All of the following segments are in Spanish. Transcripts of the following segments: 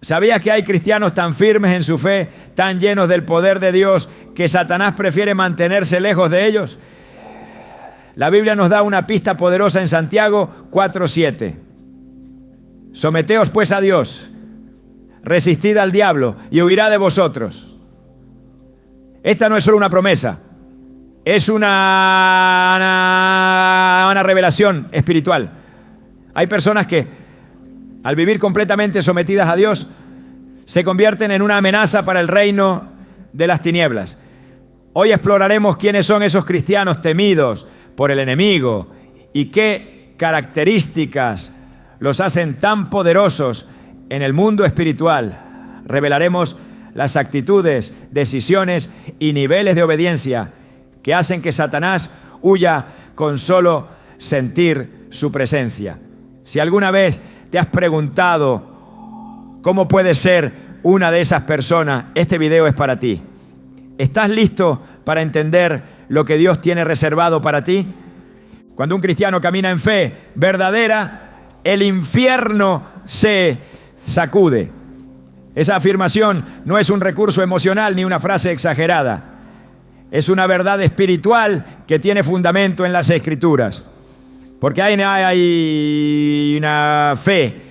¿Sabías que hay cristianos tan firmes en su fe, tan llenos del poder de Dios, que Satanás prefiere mantenerse lejos de ellos? La Biblia nos da una pista poderosa en Santiago 4:7. Someteos pues a Dios, resistid al diablo y huirá de vosotros. Esta no es solo una promesa, es una revelación espiritual. Hay personas que, al vivir completamente sometidas a Dios, se convierten en una amenaza para el reino de las tinieblas. Hoy exploraremos quiénes son esos cristianos temidos por el enemigo y qué características los hacen tan poderosos en el mundo espiritual. Revelaremos las actitudes, decisiones y niveles de obediencia que hacen que Satanás huya con solo sentir su presencia. Si alguna vez te has preguntado cómo puedes ser una de esas personas, este video es para ti. ¿Estás listo para entender lo que Dios tiene reservado para ti? Cuando un cristiano camina en fe verdadera, el infierno se sacude. Esa afirmación no es un recurso emocional ni una frase exagerada. Es una verdad espiritual que tiene fundamento en las Escrituras. Porque hay una fe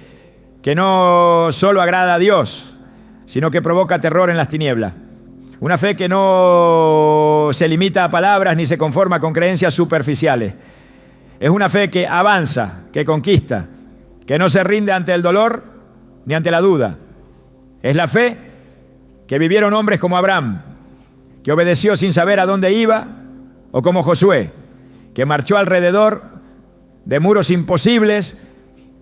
que no solo agrada a Dios, sino que provoca terror en las tinieblas. Una fe que no se limita a palabras ni se conforma con creencias superficiales. Es una fe que avanza, que conquista, que no se rinde ante el dolor ni ante la duda. Es la fe que vivieron hombres como Abraham, que obedeció sin saber a dónde iba, o como Josué, que marchó alrededor de muros imposibles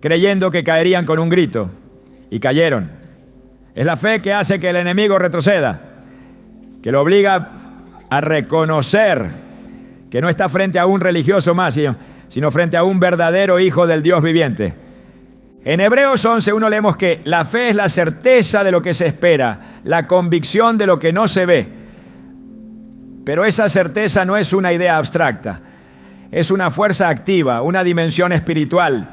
creyendo que caerían con un grito, y cayeron. Es la fe que hace que el enemigo retroceda, que lo obliga a reconocer que no está frente a un religioso más, sino frente a un verdadero hijo del Dios viviente. En Hebreos 11:1 leemos que la fe es la certeza de lo que se espera, la convicción de lo que no se ve. Pero esa certeza no es una idea abstracta, es una fuerza activa, una dimensión espiritual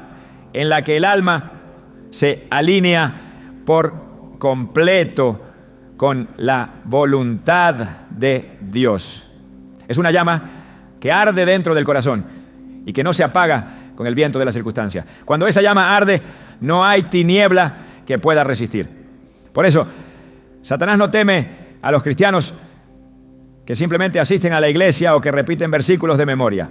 en la que el alma se alinea por completo con la voluntad de Dios. Es una llama que arde dentro del corazón y que no se apaga con el viento de las circunstancias. Cuando esa llama arde, no hay tiniebla que pueda resistir. Por eso, Satanás no teme a los cristianos que simplemente asisten a la iglesia o que repiten versículos de memoria.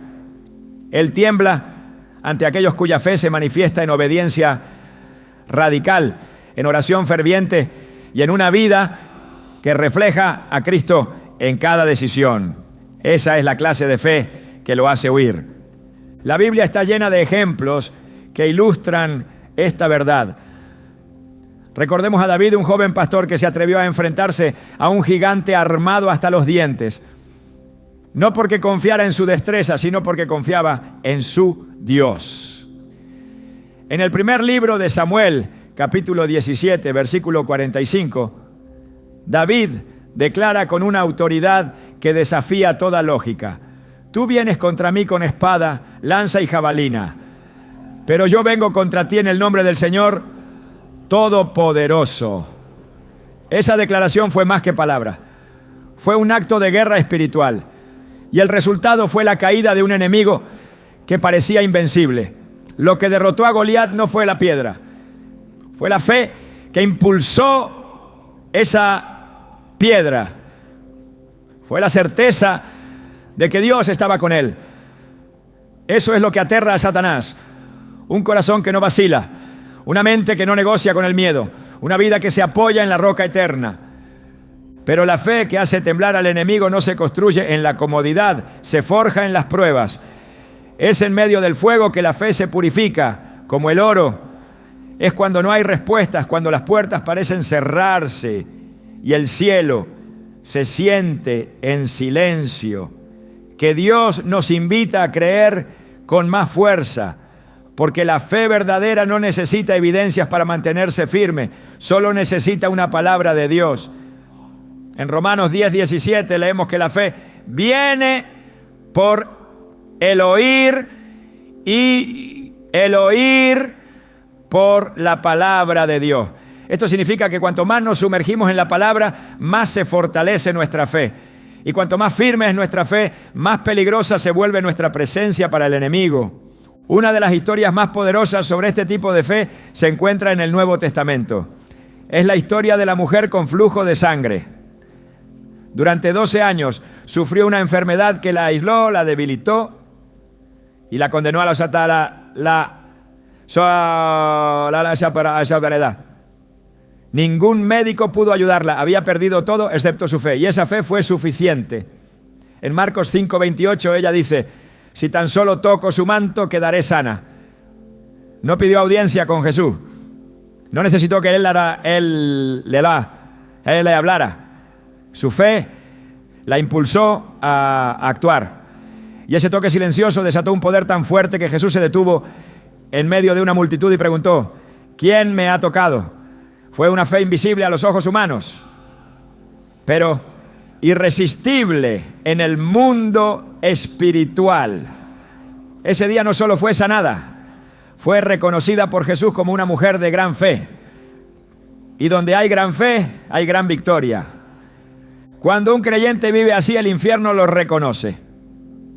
Él tiembla ante aquellos cuya fe se manifiesta en obediencia radical, en oración ferviente y en una vida que refleja a Cristo en cada decisión. Esa es la clase de fe que lo hace huir. La Biblia está llena de ejemplos que ilustran esta verdad. Recordemos a David, un joven pastor que se atrevió a enfrentarse a un gigante armado hasta los dientes. No porque confiara en su destreza, sino porque confiaba en su Dios. En el primer libro de Samuel, capítulo 17, versículo 45, David declara con una autoridad que desafía toda lógica: tú vienes contra mí con espada, lanza y jabalina, pero yo vengo contra ti en el nombre del Señor Todopoderoso. Esa declaración fue más que palabra. Fue un acto de guerra espiritual. Y el resultado fue la caída de un enemigo que parecía invencible. Lo que derrotó a Goliat no fue la piedra, fue la fe que impulsó esa piedra. Fue la certeza de que Dios estaba con él. Eso es lo que aterra a Satanás. Un corazón que no vacila, una mente que no negocia con el miedo, una vida que se apoya en la roca eterna. Pero la fe que hace temblar al enemigo no se construye en la comodidad, se forja en las pruebas. Es en medio del fuego que la fe se purifica, como el oro. Es cuando no hay respuestas, cuando las puertas parecen cerrarse y el cielo se siente en silencio, que Dios nos invita a creer con más fuerza, porque la fe verdadera no necesita evidencias para mantenerse firme, solo necesita una palabra de Dios. En Romanos 10:17 leemos que la fe viene por el oír y el oír por la palabra de Dios. Esto significa que cuanto más nos sumergimos en la palabra, más se fortalece nuestra fe. Y cuanto más firme es nuestra fe, más peligrosa se vuelve nuestra presencia para el enemigo. Una de las historias más poderosas sobre este tipo de fe se encuentra en el Nuevo Testamento. Es la historia de la mujer con flujo de sangre. Durante 12 años sufrió una enfermedad que la aisló, la debilitó y la condenó a la soledad. Ningún médico pudo ayudarla, había perdido todo excepto su fe, y esa fe fue suficiente. En Marcos 5:28 ella dice: si tan solo toco su manto, quedaré sana. No pidió audiencia con Jesús, no necesitó que él le hablara. Su fe la impulsó a actuar. Y ese toque silencioso desató un poder tan fuerte que Jesús se detuvo en medio de una multitud y preguntó: ¿quién me ha tocado? Fue una fe invisible a los ojos humanos, pero irresistible en el mundo espiritual. Ese día no solo fue sanada, fue reconocida por Jesús como una mujer de gran fe. Y donde hay gran fe, hay gran victoria. Cuando un creyente vive así, el infierno lo reconoce,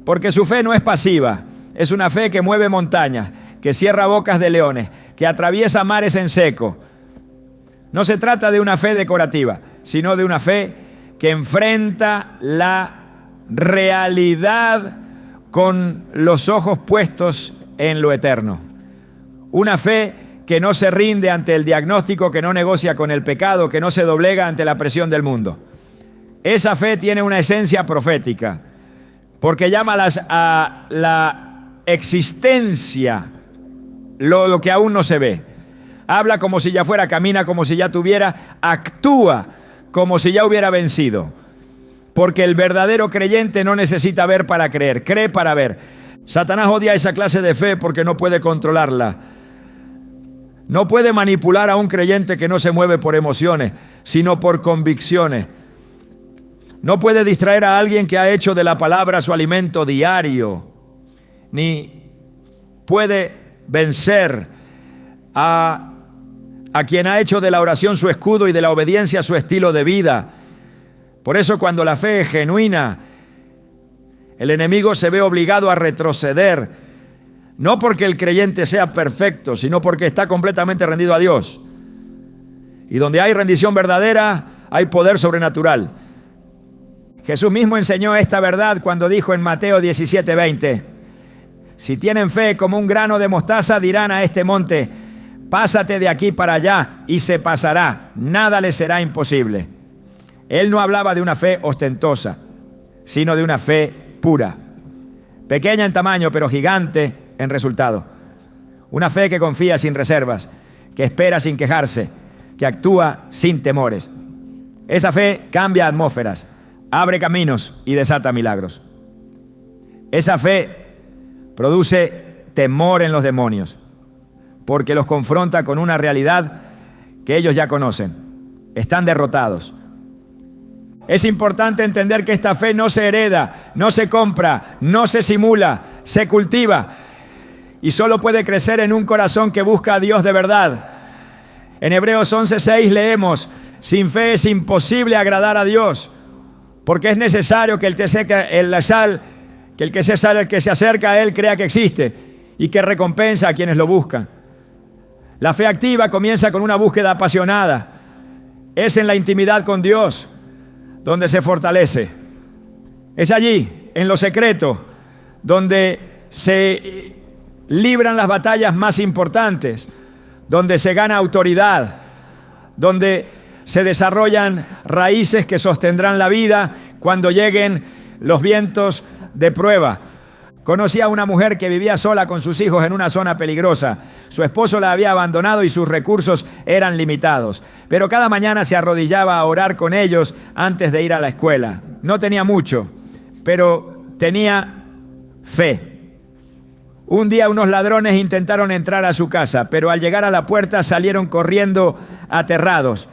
porque su fe no es pasiva, es una fe que mueve montañas, que cierra bocas de leones, que atraviesa mares en seco. No se trata de una fe decorativa, sino de una fe que enfrenta la realidad con los ojos puestos en lo eterno. Una fe que no se rinde ante el diagnóstico, que no negocia con el pecado, que no se doblega ante la presión del mundo. Esa fe tiene una esencia profética, porque llama a la existencia lo que aún no se ve. Habla como si ya fuera, camina como si ya tuviera, actúa como si ya hubiera vencido. Porque el verdadero creyente no necesita ver para creer, cree para ver. Satanás odia esa clase de fe porque no puede controlarla. No puede manipular a un creyente que no se mueve por emociones, sino por convicciones. No puede distraer a alguien que ha hecho de la palabra su alimento diario, ni puede vencer a quien ha hecho de la oración su escudo y de la obediencia su estilo de vida. Por eso, cuando la fe es genuina, el enemigo se ve obligado a retroceder, no porque el creyente sea perfecto, sino porque está completamente rendido a Dios. Y donde hay rendición verdadera, hay poder sobrenatural. Jesús mismo enseñó esta verdad cuando dijo en Mateo 17:20: si tienen fe como un grano de mostaza, dirán a este monte: pásate de aquí para allá, y se pasará, nada les será imposible. Él no hablaba de una fe ostentosa, sino de una fe pura, pequeña en tamaño, pero gigante en resultado. Una fe que confía sin reservas, que espera sin quejarse, que actúa sin temores. Esa fe cambia atmósferas, abre caminos y desata milagros. Esa fe produce temor en los demonios, porque los confronta con una realidad que ellos ya conocen. Están derrotados. Es importante entender que esta fe no se hereda, no se compra, no se simula, se cultiva y solo puede crecer en un corazón que busca a Dios de verdad. En Hebreos 11:6 leemos: sin fe es imposible agradar a Dios, porque es necesario que el que se acerca a Él crea que existe y que recompensa a quienes lo buscan. La fe activa comienza con una búsqueda apasionada. Es en la intimidad con Dios donde se fortalece. Es allí, en lo secreto, donde se libran las batallas más importantes, donde se gana autoridad, donde se desarrollan raíces que sostendrán la vida cuando lleguen los vientos de prueba. Conocí a una mujer que vivía sola con sus hijos en una zona peligrosa. Su esposo la había abandonado y sus recursos eran limitados. Pero cada mañana se arrodillaba a orar con ellos antes de ir a la escuela. No tenía mucho, pero tenía fe. Un día unos ladrones intentaron entrar a su casa, pero al llegar a la puerta salieron corriendo aterrados.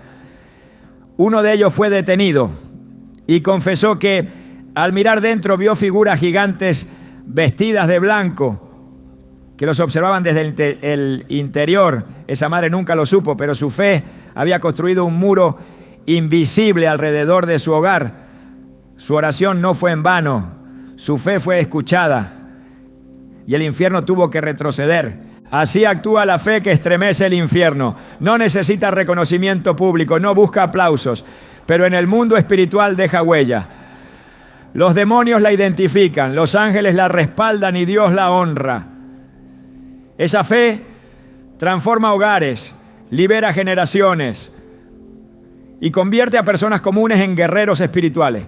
Uno de ellos fue detenido y confesó que al mirar dentro vio figuras gigantes vestidas de blanco que los observaban desde el interior. Esa madre nunca lo supo, pero su fe había construido un muro invisible alrededor de su hogar. Su oración no fue en vano, su fe fue escuchada y el infierno tuvo que retroceder. Así actúa la fe que estremece el infierno. No necesita reconocimiento público, no busca aplausos, pero en el mundo espiritual deja huella. Los demonios la identifican, los ángeles la respaldan y Dios la honra. Esa fe transforma hogares, libera generaciones y convierte a personas comunes en guerreros espirituales.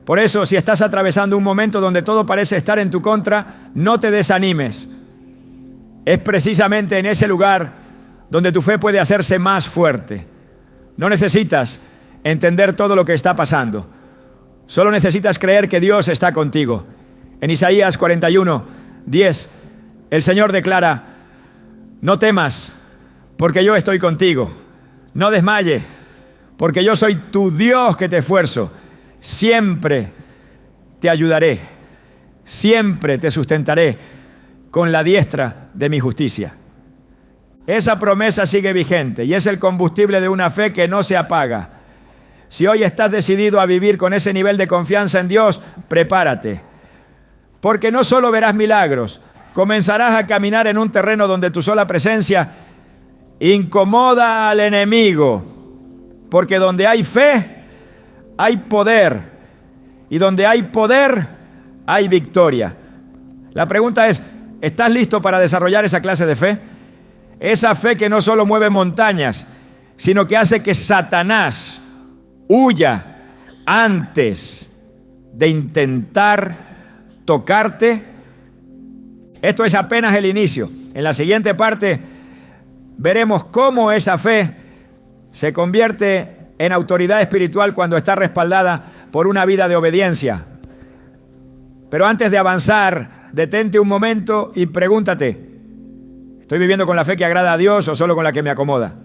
Por eso, si estás atravesando un momento donde todo parece estar en tu contra, no te desanimes. Es precisamente en ese lugar donde tu fe puede hacerse más fuerte. No necesitas entender todo lo que está pasando. Solo necesitas creer que Dios está contigo. En Isaías 41:10, el Señor declara: no temas, porque yo estoy contigo. No desmayes, porque yo soy tu Dios que te esfuerzo. Siempre te ayudaré, siempre te sustentaré con la diestra de mi justicia. Esa promesa sigue vigente y es el combustible de una fe que no se apaga. Si hoy estás decidido a vivir con ese nivel de confianza en Dios, prepárate. Porque no solo verás milagros, comenzarás a caminar en un terreno donde tu sola presencia incomoda al enemigo. Porque donde hay fe, hay poder, y donde hay poder, hay victoria. La pregunta es, ¿estás listo para desarrollar esa clase de fe? Esa fe que no solo mueve montañas, sino que hace que Satanás huya antes de intentar tocarte. Esto es apenas el inicio. En la siguiente parte veremos cómo esa fe se convierte en autoridad espiritual cuando está respaldada por una vida de obediencia. Pero antes de avanzar, detente un momento y pregúntate: ¿estoy viviendo con la fe que agrada a Dios o solo con la que me acomoda?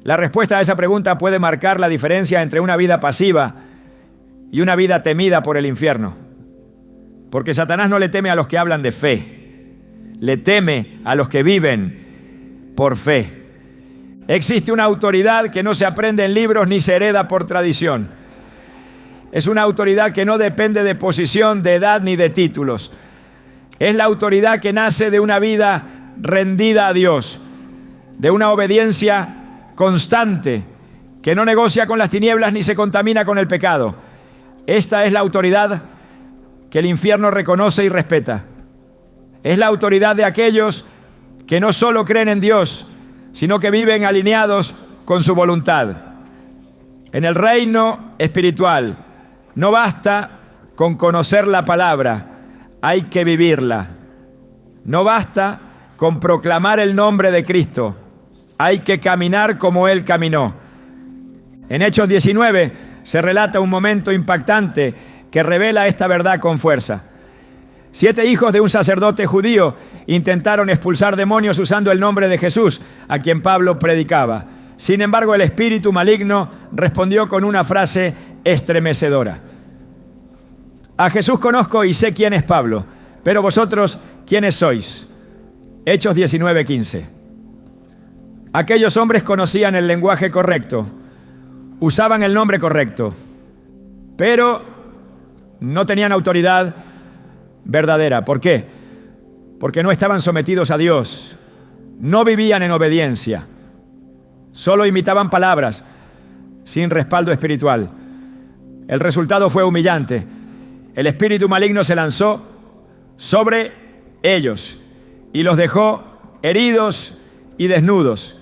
La respuesta a esa pregunta puede marcar la diferencia entre una vida pasiva y una vida temida por el infierno. Porque Satanás no le teme a los que hablan de fe, le teme a los que viven por fe. Existe una autoridad que no se aprende en libros ni se hereda por tradición. Es una autoridad que no depende de posición, de edad ni de títulos. Es la autoridad que nace de una vida rendida a Dios, de una obediencia constante, que no negocia con las tinieblas ni se contamina con el pecado. Esta es la autoridad que el infierno reconoce y respeta. Es la autoridad de aquellos que no solo creen en Dios, sino que viven alineados con su voluntad. En el reino espiritual no basta con conocer la palabra, hay que vivirla. No basta con proclamar el nombre de Cristo, hay que caminar como Él caminó. En Hechos 19 se relata un momento impactante que revela esta verdad con fuerza. 7 hijos de un sacerdote judío intentaron expulsar demonios usando el nombre de Jesús, a quien Pablo predicaba. Sin embargo, el espíritu maligno respondió con una frase estremecedora: a Jesús conozco y sé quién es Pablo, pero vosotros, ¿quiénes sois? Hechos 19:15. Aquellos hombres conocían el lenguaje correcto, usaban el nombre correcto, pero no tenían autoridad verdadera. ¿Por qué? Porque no estaban sometidos a Dios, no vivían en obediencia, solo imitaban palabras sin respaldo espiritual. El resultado fue humillante. El espíritu maligno se lanzó sobre ellos y los dejó heridos y desnudos.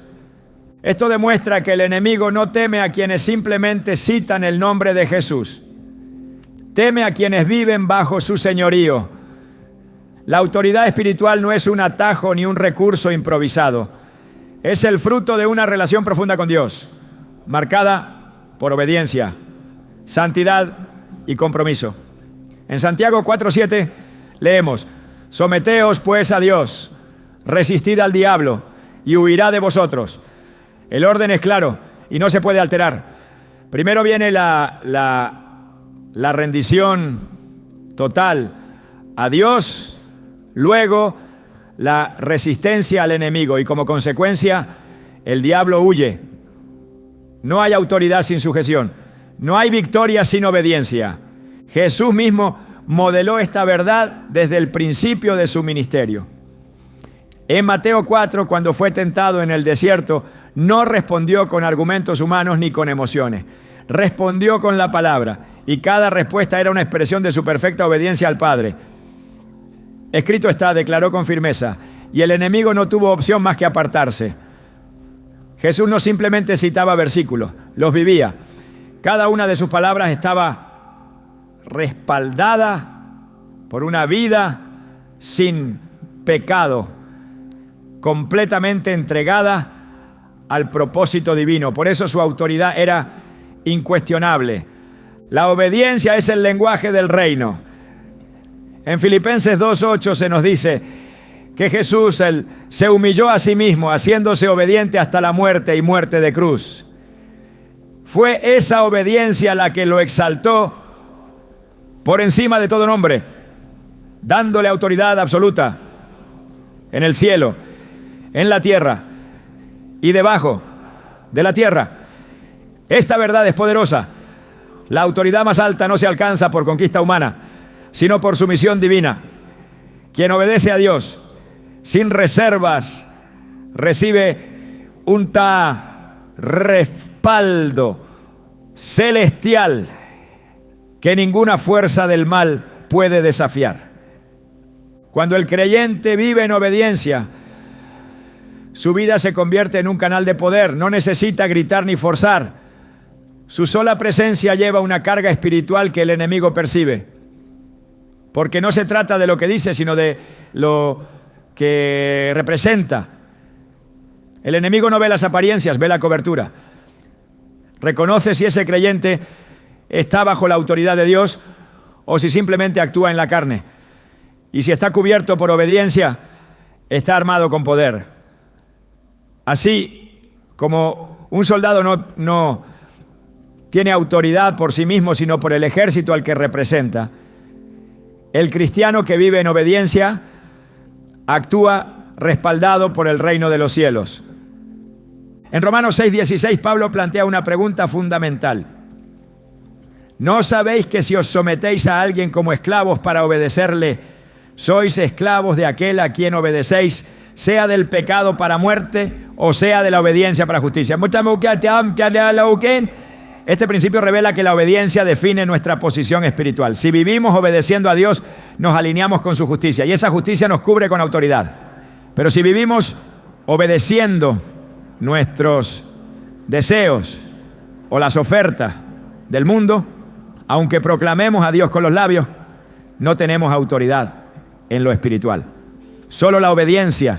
Esto demuestra que el enemigo no teme a quienes simplemente citan el nombre de Jesús. Teme a quienes viven bajo su señorío. La autoridad espiritual no es un atajo ni un recurso improvisado. Es el fruto de una relación profunda con Dios, marcada por obediencia, santidad y compromiso. En Santiago 4:7 leemos: someteos pues a Dios, resistid al diablo y huirá de vosotros. El orden es claro y no se puede alterar. Primero viene la rendición total a Dios, luego la resistencia al enemigo y como consecuencia el diablo huye. No hay autoridad sin sujeción. No hay victoria sin obediencia. Jesús mismo modeló esta verdad desde el principio de su ministerio. En Mateo 4, cuando fue tentado en el desierto, no respondió con argumentos humanos ni con emociones. Respondió con la palabra y cada respuesta era una expresión de su perfecta obediencia al Padre. Escrito está, declaró con firmeza, y el enemigo no tuvo opción más que apartarse. Jesús no simplemente citaba versículos, los vivía. Cada una de sus palabras estaba respaldada por una vida sin pecado, completamente entregada al propósito divino. Por eso su autoridad era incuestionable. La obediencia es el lenguaje del reino. En Filipenses 2:8 se nos dice que Jesús se humilló a sí mismo, haciéndose obediente hasta la muerte y muerte de cruz. Fue esa obediencia la que lo exaltó por encima de todo nombre, dándole autoridad absoluta en el cielo, en la tierra y debajo de la tierra. Esta verdad es poderosa. La autoridad más alta no se alcanza por conquista humana, sino por sumisión divina. Quien obedece a Dios sin reservas recibe un respaldo celestial que ninguna fuerza del mal puede desafiar. Cuando el creyente vive en obediencia, su vida se convierte en un canal de poder. No necesita gritar ni forzar. Su sola presencia lleva una carga espiritual que el enemigo percibe. Porque no se trata de lo que dice, sino de lo que representa. El enemigo no ve las apariencias, ve la cobertura. Reconoce si ese creyente está bajo la autoridad de Dios o si simplemente actúa en la carne. Y si está cubierto por obediencia, está armado con poder. Así como un soldado no tiene autoridad por sí mismo, sino por el ejército al que representa, el cristiano que vive en obediencia actúa respaldado por el reino de los cielos. En Romanos 6:16, Pablo plantea una pregunta fundamental. ¿No sabéis que si os sometéis a alguien como esclavos para obedecerle, sois esclavos de aquel a quien obedecéis, sea del pecado para muerte o sea de la obediencia para justicia? Este principio revela que la obediencia define nuestra posición espiritual. Si vivimos obedeciendo a Dios, nos alineamos con su justicia y esa justicia nos cubre con autoridad. Pero si vivimos obedeciendo nuestros deseos o las ofertas del mundo, aunque proclamemos a Dios con los labios, no tenemos autoridad en lo espiritual. Solo la obediencia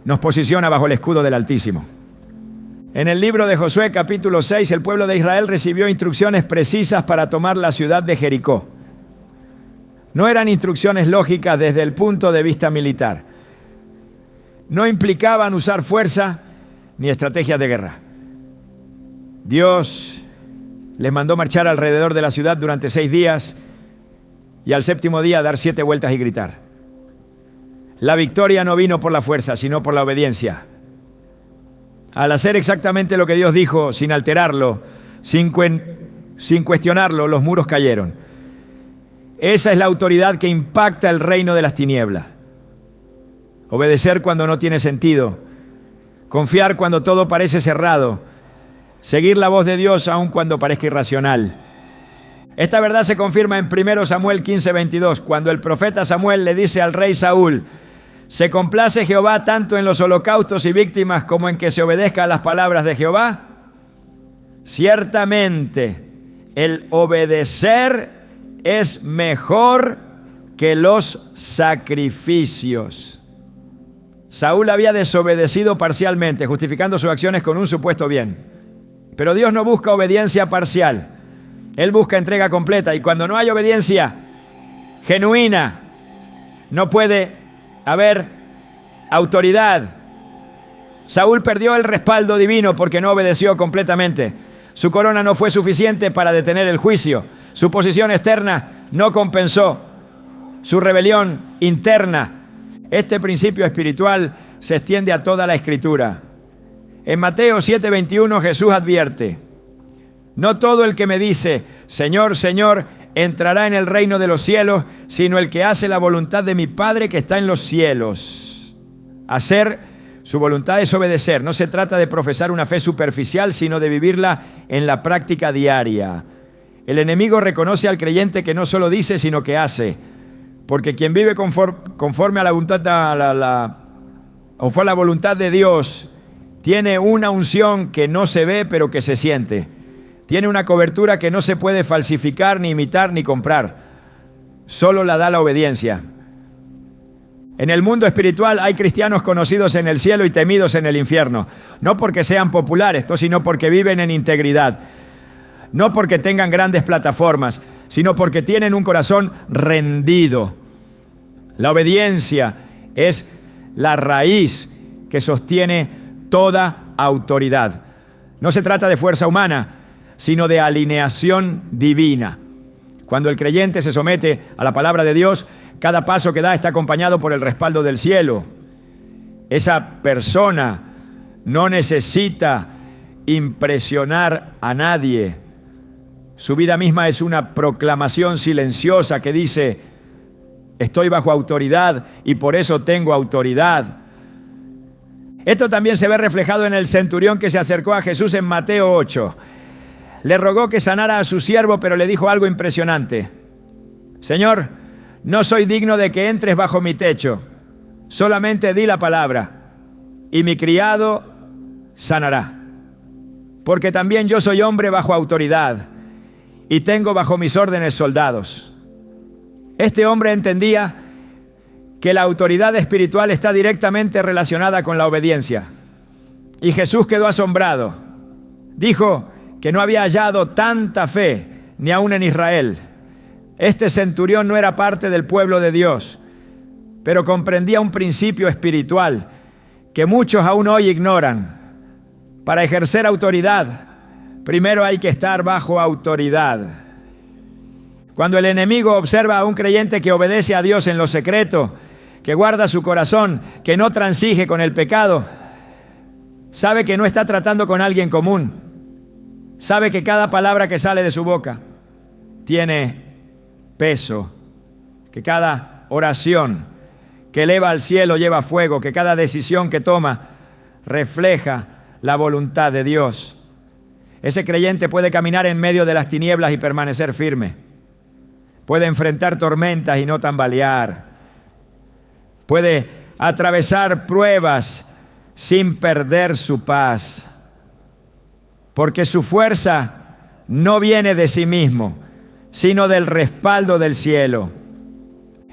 nos posiciona bajo el escudo del Altísimo. En el libro de Josué, capítulo 6, el pueblo de Israel recibió instrucciones precisas para tomar la ciudad de Jericó. No eran instrucciones lógicas desde el punto de vista militar. No implicaban usar fuerza ni estrategias de guerra. Dios les mandó marchar alrededor de la ciudad durante 6 días y al 7º día dar 7 vueltas y gritar. La victoria no vino por la fuerza, sino por la obediencia. Al hacer exactamente lo que Dios dijo, sin alterarlo, sin cuestionarlo, los muros cayeron. Esa es la autoridad que impacta el reino de las tinieblas. Obedecer cuando no tiene sentido, confiar cuando todo parece cerrado, seguir la voz de Dios aun cuando parezca irracional. Esta verdad se confirma en 1 Samuel 15:22, cuando el profeta Samuel le dice al rey Saúl: ¿se complace Jehová tanto en los holocaustos y víctimas como en que se obedezca a las palabras de Jehová? Ciertamente, el obedecer es mejor que los sacrificios. Saúl había desobedecido parcialmente, justificando sus acciones con un supuesto bien. Pero Dios no busca obediencia parcial. Él busca entrega completa. Y cuando no hay obediencia genuina, no puede haber autoridad. Saúl perdió el respaldo divino porque no obedeció completamente. Su corona no fue suficiente para detener el juicio. Su posición externa no compensó su rebelión interna. Este principio espiritual se extiende a toda la Escritura. En Mateo 7:21 Jesús advierte: no todo el que me dice, Señor, Señor, entrará en el reino de los cielos, sino el que hace la voluntad de mi Padre que está en los cielos. Hacer su voluntad es obedecer. No se trata de profesar una fe superficial, sino de vivirla en la práctica diaria. El enemigo reconoce al creyente que no solo dice, sino que hace. Porque quien vive conforme a la voluntad de Dios, tiene una unción que no se ve, pero que se siente. Tiene una cobertura que no se puede falsificar, ni imitar, ni comprar. Solo la da la obediencia. En el mundo espiritual hay cristianos conocidos en el cielo y temidos en el infierno. No porque sean populares, sino porque viven en integridad. No porque tengan grandes plataformas, sino porque tienen un corazón rendido. La obediencia es la raíz que sostiene toda autoridad. No se trata de fuerza humana, sino de alineación divina. Cuando el creyente se somete a la palabra de Dios, cada paso que da está acompañado por el respaldo del cielo. Esa persona no necesita impresionar a nadie. Su vida misma es una proclamación silenciosa que dice: estoy bajo autoridad y por eso tengo autoridad. Esto también se ve reflejado en el centurión que se acercó a Jesús en Mateo 8. Le rogó que sanara a su siervo, pero le dijo algo impresionante: Señor, no soy digno de que entres bajo mi techo. Solamente di la palabra y mi criado sanará. Porque también yo soy hombre bajo autoridad y tengo bajo mis órdenes soldados. Este hombre entendía que la autoridad espiritual está directamente relacionada con la obediencia. Y Jesús quedó asombrado. Dijo que no había hallado tanta fe ni aún en Israel. Este centurión no era parte del pueblo de Dios, pero comprendía un principio espiritual que muchos aún hoy ignoran. Para ejercer autoridad, primero hay que estar bajo autoridad. Cuando el enemigo observa a un creyente que obedece a Dios en lo secreto, que guarda su corazón, que no transige con el pecado, sabe que no está tratando con alguien común. Sabe que cada palabra que sale de su boca tiene peso, que cada oración que eleva al cielo lleva fuego, que cada decisión que toma refleja la voluntad de Dios. Ese creyente puede caminar en medio de las tinieblas y permanecer firme. Puede enfrentar tormentas y no tambalear. Puede atravesar pruebas sin perder su paz. Porque su fuerza no viene de sí mismo, sino del respaldo del cielo.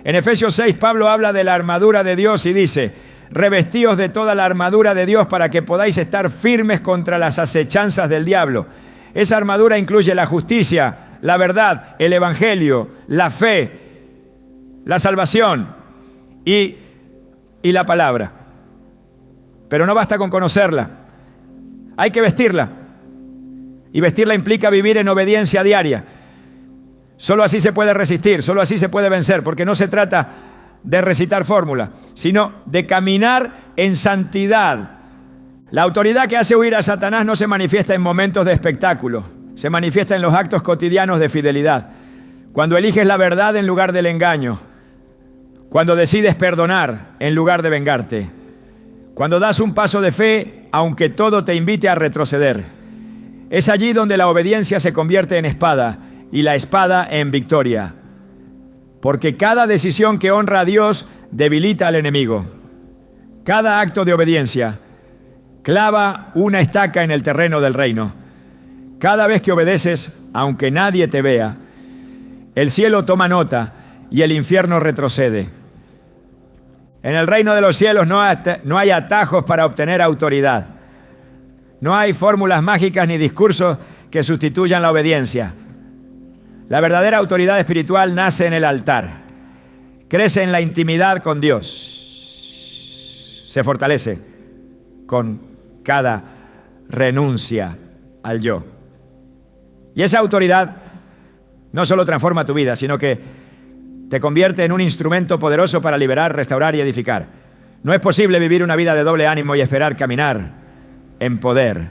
En Efesios 6, Pablo habla de la armadura de Dios y dice: revestíos de toda la armadura de Dios para que podáis estar firmes contra las acechanzas del diablo. Esa armadura incluye la justicia, la verdad, el evangelio, la fe, la salvación y la palabra. Pero no basta con conocerla, hay que vestirla. Y vestirla implica vivir en obediencia diaria. Solo así se puede resistir, solo así se puede vencer, porque no se trata de recitar fórmula, sino de caminar en santidad. La autoridad que hace huir a Satanás no se manifiesta en momentos de espectáculo, se manifiesta en los actos cotidianos de fidelidad. Cuando eliges la verdad en lugar del engaño, cuando decides perdonar en lugar de vengarte, cuando das un paso de fe aunque todo te invite a retroceder. Es allí donde la obediencia se convierte en espada y la espada en victoria. Porque cada decisión que honra a Dios debilita al enemigo. Cada acto de obediencia clava una estaca en el terreno del reino. Cada vez que obedeces, aunque nadie te vea, el cielo toma nota y el infierno retrocede. En el reino de los cielos no hay atajos para obtener autoridad. No hay fórmulas mágicas ni discursos que sustituyan la obediencia. La verdadera autoridad espiritual nace en el altar. Crece en la intimidad con Dios. Se fortalece con cada renuncia al yo. Y esa autoridad no solo transforma tu vida, sino que te convierte en un instrumento poderoso para liberar, restaurar y edificar. No es posible vivir una vida de doble ánimo y esperar caminar en poder.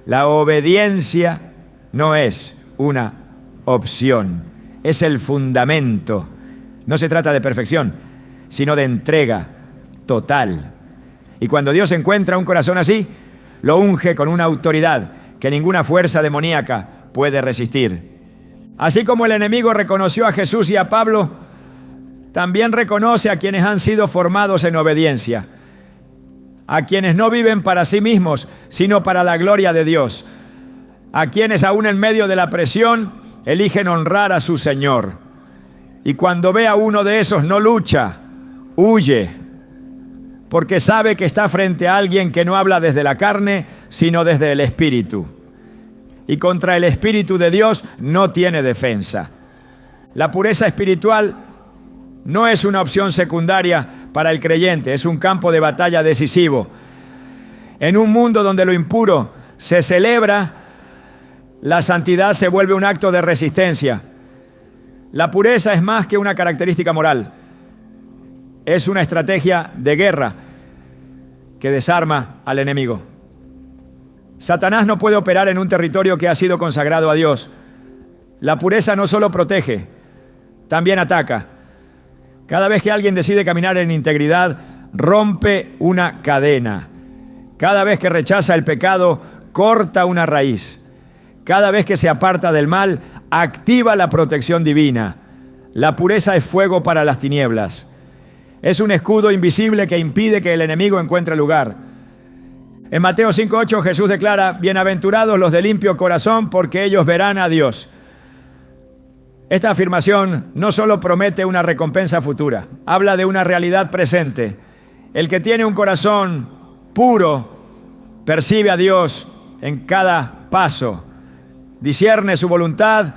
La obediencia no es una opción, es el fundamento. No se trata de perfección, sino de entrega total. Y cuando Dios encuentra un corazón así, lo unge con una autoridad que ninguna fuerza demoníaca puede resistir. Así como el enemigo reconoció a Jesús y a Pablo, también reconoce a quienes han sido formados en obediencia, a quienes no viven para sí mismos, sino para la gloria de Dios, a quienes aún en medio de la presión eligen honrar a su Señor. Y cuando ve a uno de esos no lucha, huye, porque sabe que está frente a alguien que no habla desde la carne, sino desde el Espíritu. Y contra el Espíritu de Dios no tiene defensa. La pureza espiritual no es una opción secundaria para el creyente, es un campo de batalla decisivo. En un mundo donde lo impuro se celebra, la santidad se vuelve un acto de resistencia. La pureza es más que una característica moral. Es una estrategia de guerra que desarma al enemigo. Satanás no puede operar en un territorio que ha sido consagrado a Dios. La pureza no solo protege, también ataca. Cada vez que alguien decide caminar en integridad, rompe una cadena. Cada vez que rechaza el pecado, corta una raíz. Cada vez que se aparta del mal, activa la protección divina. La pureza es fuego para las tinieblas. Es un escudo invisible que impide que el enemigo encuentre lugar. En Mateo 5:8 Jesús declara: bienaventurados los de limpio corazón, porque ellos verán a Dios. Esta afirmación no solo promete una recompensa futura, habla de una realidad presente. El que tiene un corazón puro percibe a Dios en cada paso, discierne su voluntad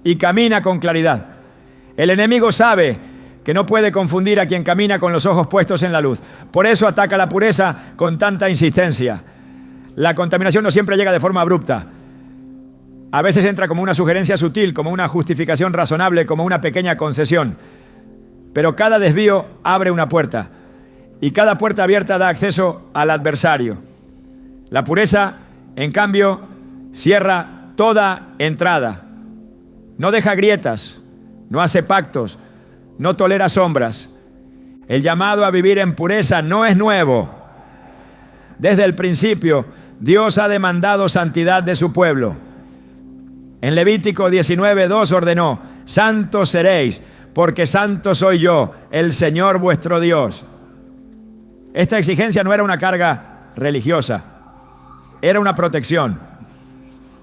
y camina con claridad. El enemigo sabe que no puede confundir a quien camina con los ojos puestos en la luz. Por eso ataca la pureza con tanta insistencia. La contaminación no siempre llega de forma abrupta. A veces entra como una sugerencia sutil, como una justificación razonable, como una pequeña concesión. Pero cada desvío abre una puerta, y cada puerta abierta da acceso al adversario. La pureza, en cambio, cierra toda entrada. No deja grietas, no hace pactos, no tolera sombras. El llamado a vivir en pureza no es nuevo. Desde el principio, Dios ha demandado santidad de su pueblo. En Levítico 19:2 ordenó: santos seréis, porque santo soy yo, el Señor vuestro Dios. Esta exigencia no era una carga religiosa, era una protección.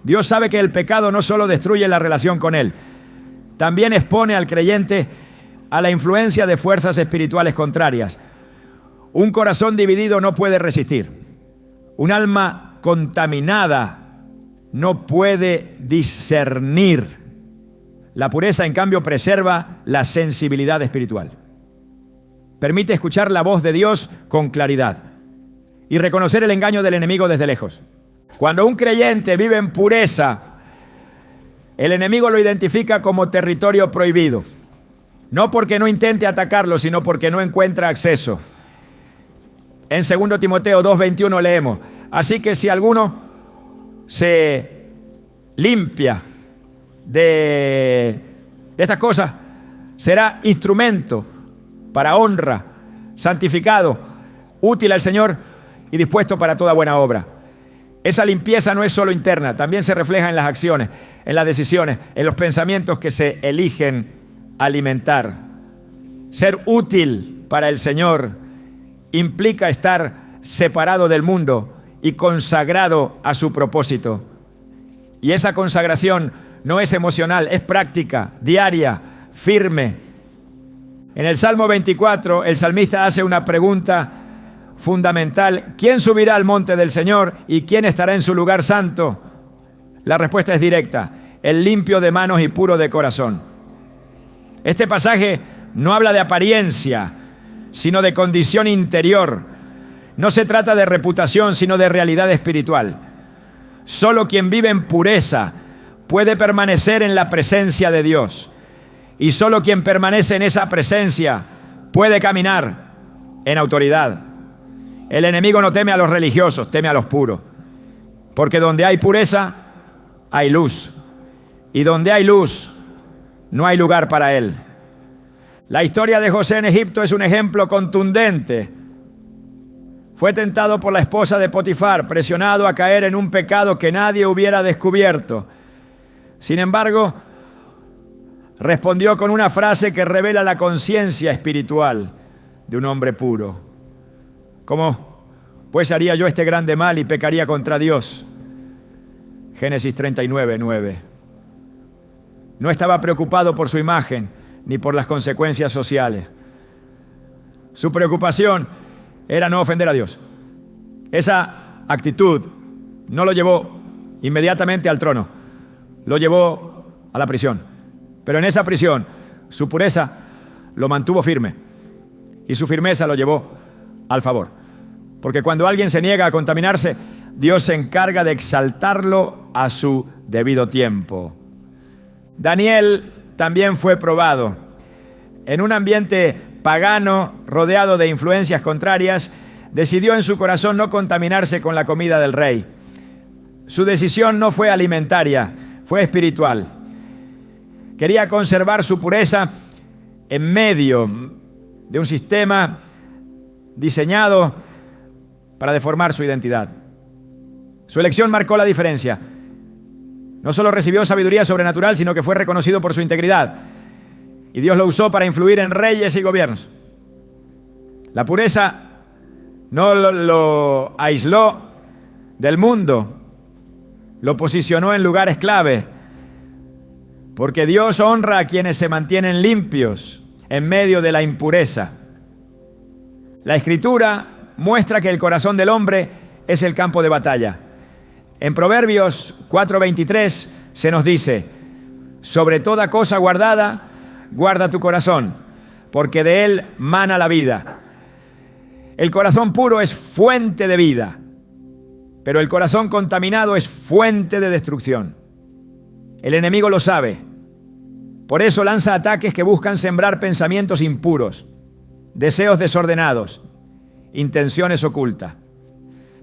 Dios sabe que el pecado no solo destruye la relación con Él, también expone al creyente a la influencia de fuerzas espirituales contrarias. Un corazón dividido no puede resistir. Un alma contaminada no puede discernir. La pureza, en cambio, preserva la sensibilidad espiritual. Permite escuchar la voz de Dios con claridad y reconocer el engaño del enemigo desde lejos. Cuando un creyente vive en pureza, el enemigo lo identifica como territorio prohibido. No porque no intente atacarlo, sino porque no encuentra acceso. En 2 Timoteo 2:21 leemos: así que si alguno se limpia de estas cosas, será instrumento para honra, santificado, útil al Señor y dispuesto para toda buena obra. Esa limpieza no es solo interna, también se refleja en las acciones, en las decisiones, en los pensamientos que se eligen alimentar. Ser útil para el Señor implica estar separado del mundo y consagrado a su propósito. Y esa consagración no es emocional, es práctica, diaria, firme. En el Salmo 24, el salmista hace una pregunta fundamental: ¿quién subirá al monte del Señor y quién estará en su lugar santo? La respuesta es directa: el limpio de manos y puro de corazón. Este pasaje no habla de apariencia, sino de condición interior. No se trata de reputación, sino de realidad espiritual. Solo quien vive en pureza puede permanecer en la presencia de Dios. Y solo quien permanece en esa presencia puede caminar en autoridad. El enemigo no teme a los religiosos, teme a los puros. Porque donde hay pureza, hay luz. Y donde hay luz, no hay lugar para él. La historia de José en Egipto es un ejemplo contundente. Fue tentado por la esposa de Potifar, presionado a caer en un pecado que nadie hubiera descubierto. Sin embargo, respondió con una frase que revela la conciencia espiritual de un hombre puro. ¿Cómo pues haría yo este grande mal y pecaría contra Dios? Génesis 39:9. No estaba preocupado por su imagen ni por las consecuencias sociales. Su preocupación era no ofender a Dios. Esa actitud no lo llevó inmediatamente al trono, lo llevó a la prisión. Pero en esa prisión, su pureza lo mantuvo firme y su firmeza lo llevó al favor. Porque cuando alguien se niega a contaminarse, Dios se encarga de exaltarlo a su debido tiempo. Daniel también fue probado. En un ambiente pagano, rodeado de influencias contrarias, decidió en su corazón no contaminarse con la comida del rey. Su decisión no fue alimentaria, fue espiritual. Quería conservar su pureza en medio de un sistema diseñado para deformar su identidad. Su elección marcó la diferencia. No solo recibió sabiduría sobrenatural, sino que fue reconocido por su integridad. Y Dios lo usó para influir en reyes y gobiernos. La pureza no lo aisló del mundo, lo posicionó en lugares clave, porque Dios honra a quienes se mantienen limpios en medio de la impureza. La Escritura muestra que el corazón del hombre es el campo de batalla. En Proverbios 4:23 se nos dice: sobre toda cosa guardada, guarda tu corazón, porque de él mana la vida. El corazón puro es fuente de vida, pero el corazón contaminado es fuente de destrucción. El enemigo lo sabe. Por eso lanza ataques que buscan sembrar pensamientos impuros, deseos desordenados, intenciones ocultas.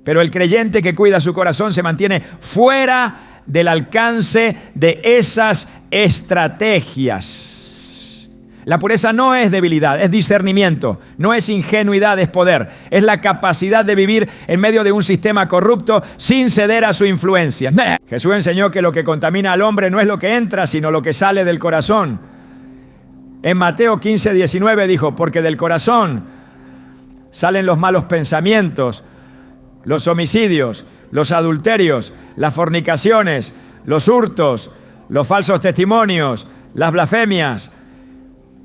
Pero el creyente que cuida su corazón se mantiene fuera del alcance de esas estrategias. La pureza no es debilidad, es discernimiento, no es ingenuidad, es poder. Es la capacidad de vivir en medio de un sistema corrupto sin ceder a su influencia. Jesús enseñó que lo que contamina al hombre no es lo que entra, sino lo que sale del corazón. En Mateo 15:19 dijo: porque del corazón salen los malos pensamientos, los homicidios, los adulterios, las fornicaciones, los hurtos, los falsos testimonios, las blasfemias.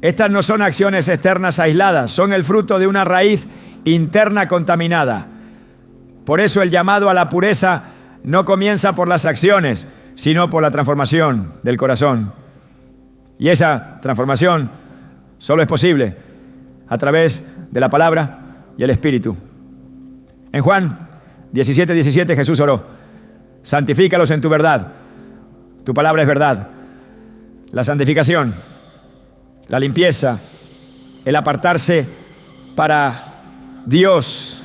Estas no son acciones externas aisladas, son el fruto de una raíz interna contaminada. Por eso el llamado a la pureza no comienza por las acciones, sino por la transformación del corazón. Y esa transformación solo es posible a través de la palabra y el Espíritu. En Juan 17:17 Jesús oró: santifícalos en tu verdad, tu palabra es verdad. La santificación, la limpieza, el apartarse para Dios,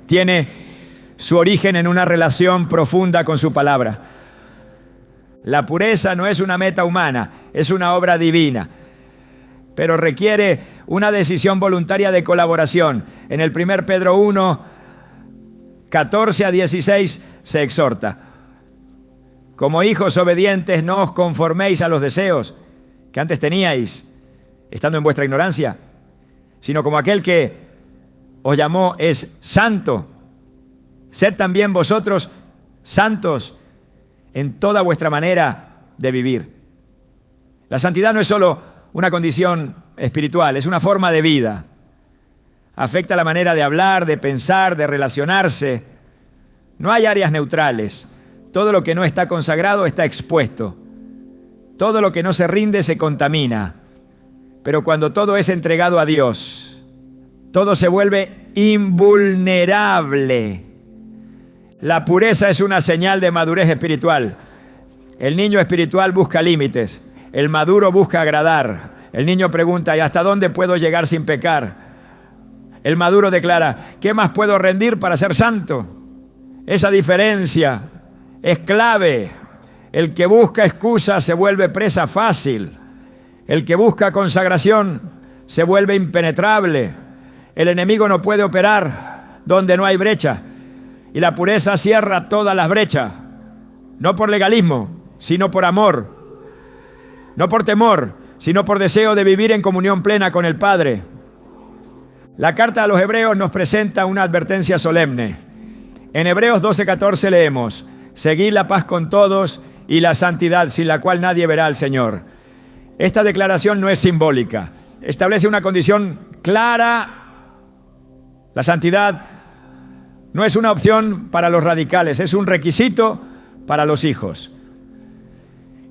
tiene su origen en una relación profunda con su palabra. La pureza no es una meta humana, es una obra divina, pero requiere una decisión voluntaria de colaboración. En el 1 Pedro 1:14-16 se exhorta: como hijos obedientes, no os conforméis a los deseos que antes teníais, estando en vuestra ignorancia, sino como aquel que os llamó es santo, sed también vosotros santos en toda vuestra manera de vivir. La santidad no es solo una condición espiritual, es una forma de vida. Afecta la manera de hablar, de pensar, de relacionarse. No hay áreas neutrales. Todo lo que no está consagrado está expuesto. Todo lo que no se rinde se contamina. Pero cuando todo es entregado a Dios, todo se vuelve invulnerable. La pureza es una señal de madurez espiritual. El niño espiritual busca límites, el maduro busca agradar. El niño pregunta, ¿y hasta dónde puedo llegar sin pecar? El maduro declara, ¿qué más puedo rendir para ser santo? Esa diferencia es clave. El que busca excusa se vuelve presa fácil. El que busca consagración se vuelve impenetrable. El enemigo no puede operar donde no hay brecha. Y la pureza cierra todas las brechas. No por legalismo, sino por amor. No por temor, sino por deseo de vivir en comunión plena con el Padre. La carta a los Hebreos nos presenta una advertencia solemne. En Hebreos 12:14 leemos, seguid la paz con todos y la santidad, sin la cual nadie verá al Señor. Esta declaración no es simbólica. Establece una condición clara. La santidad no es una opción para los radicales, es un requisito para los hijos.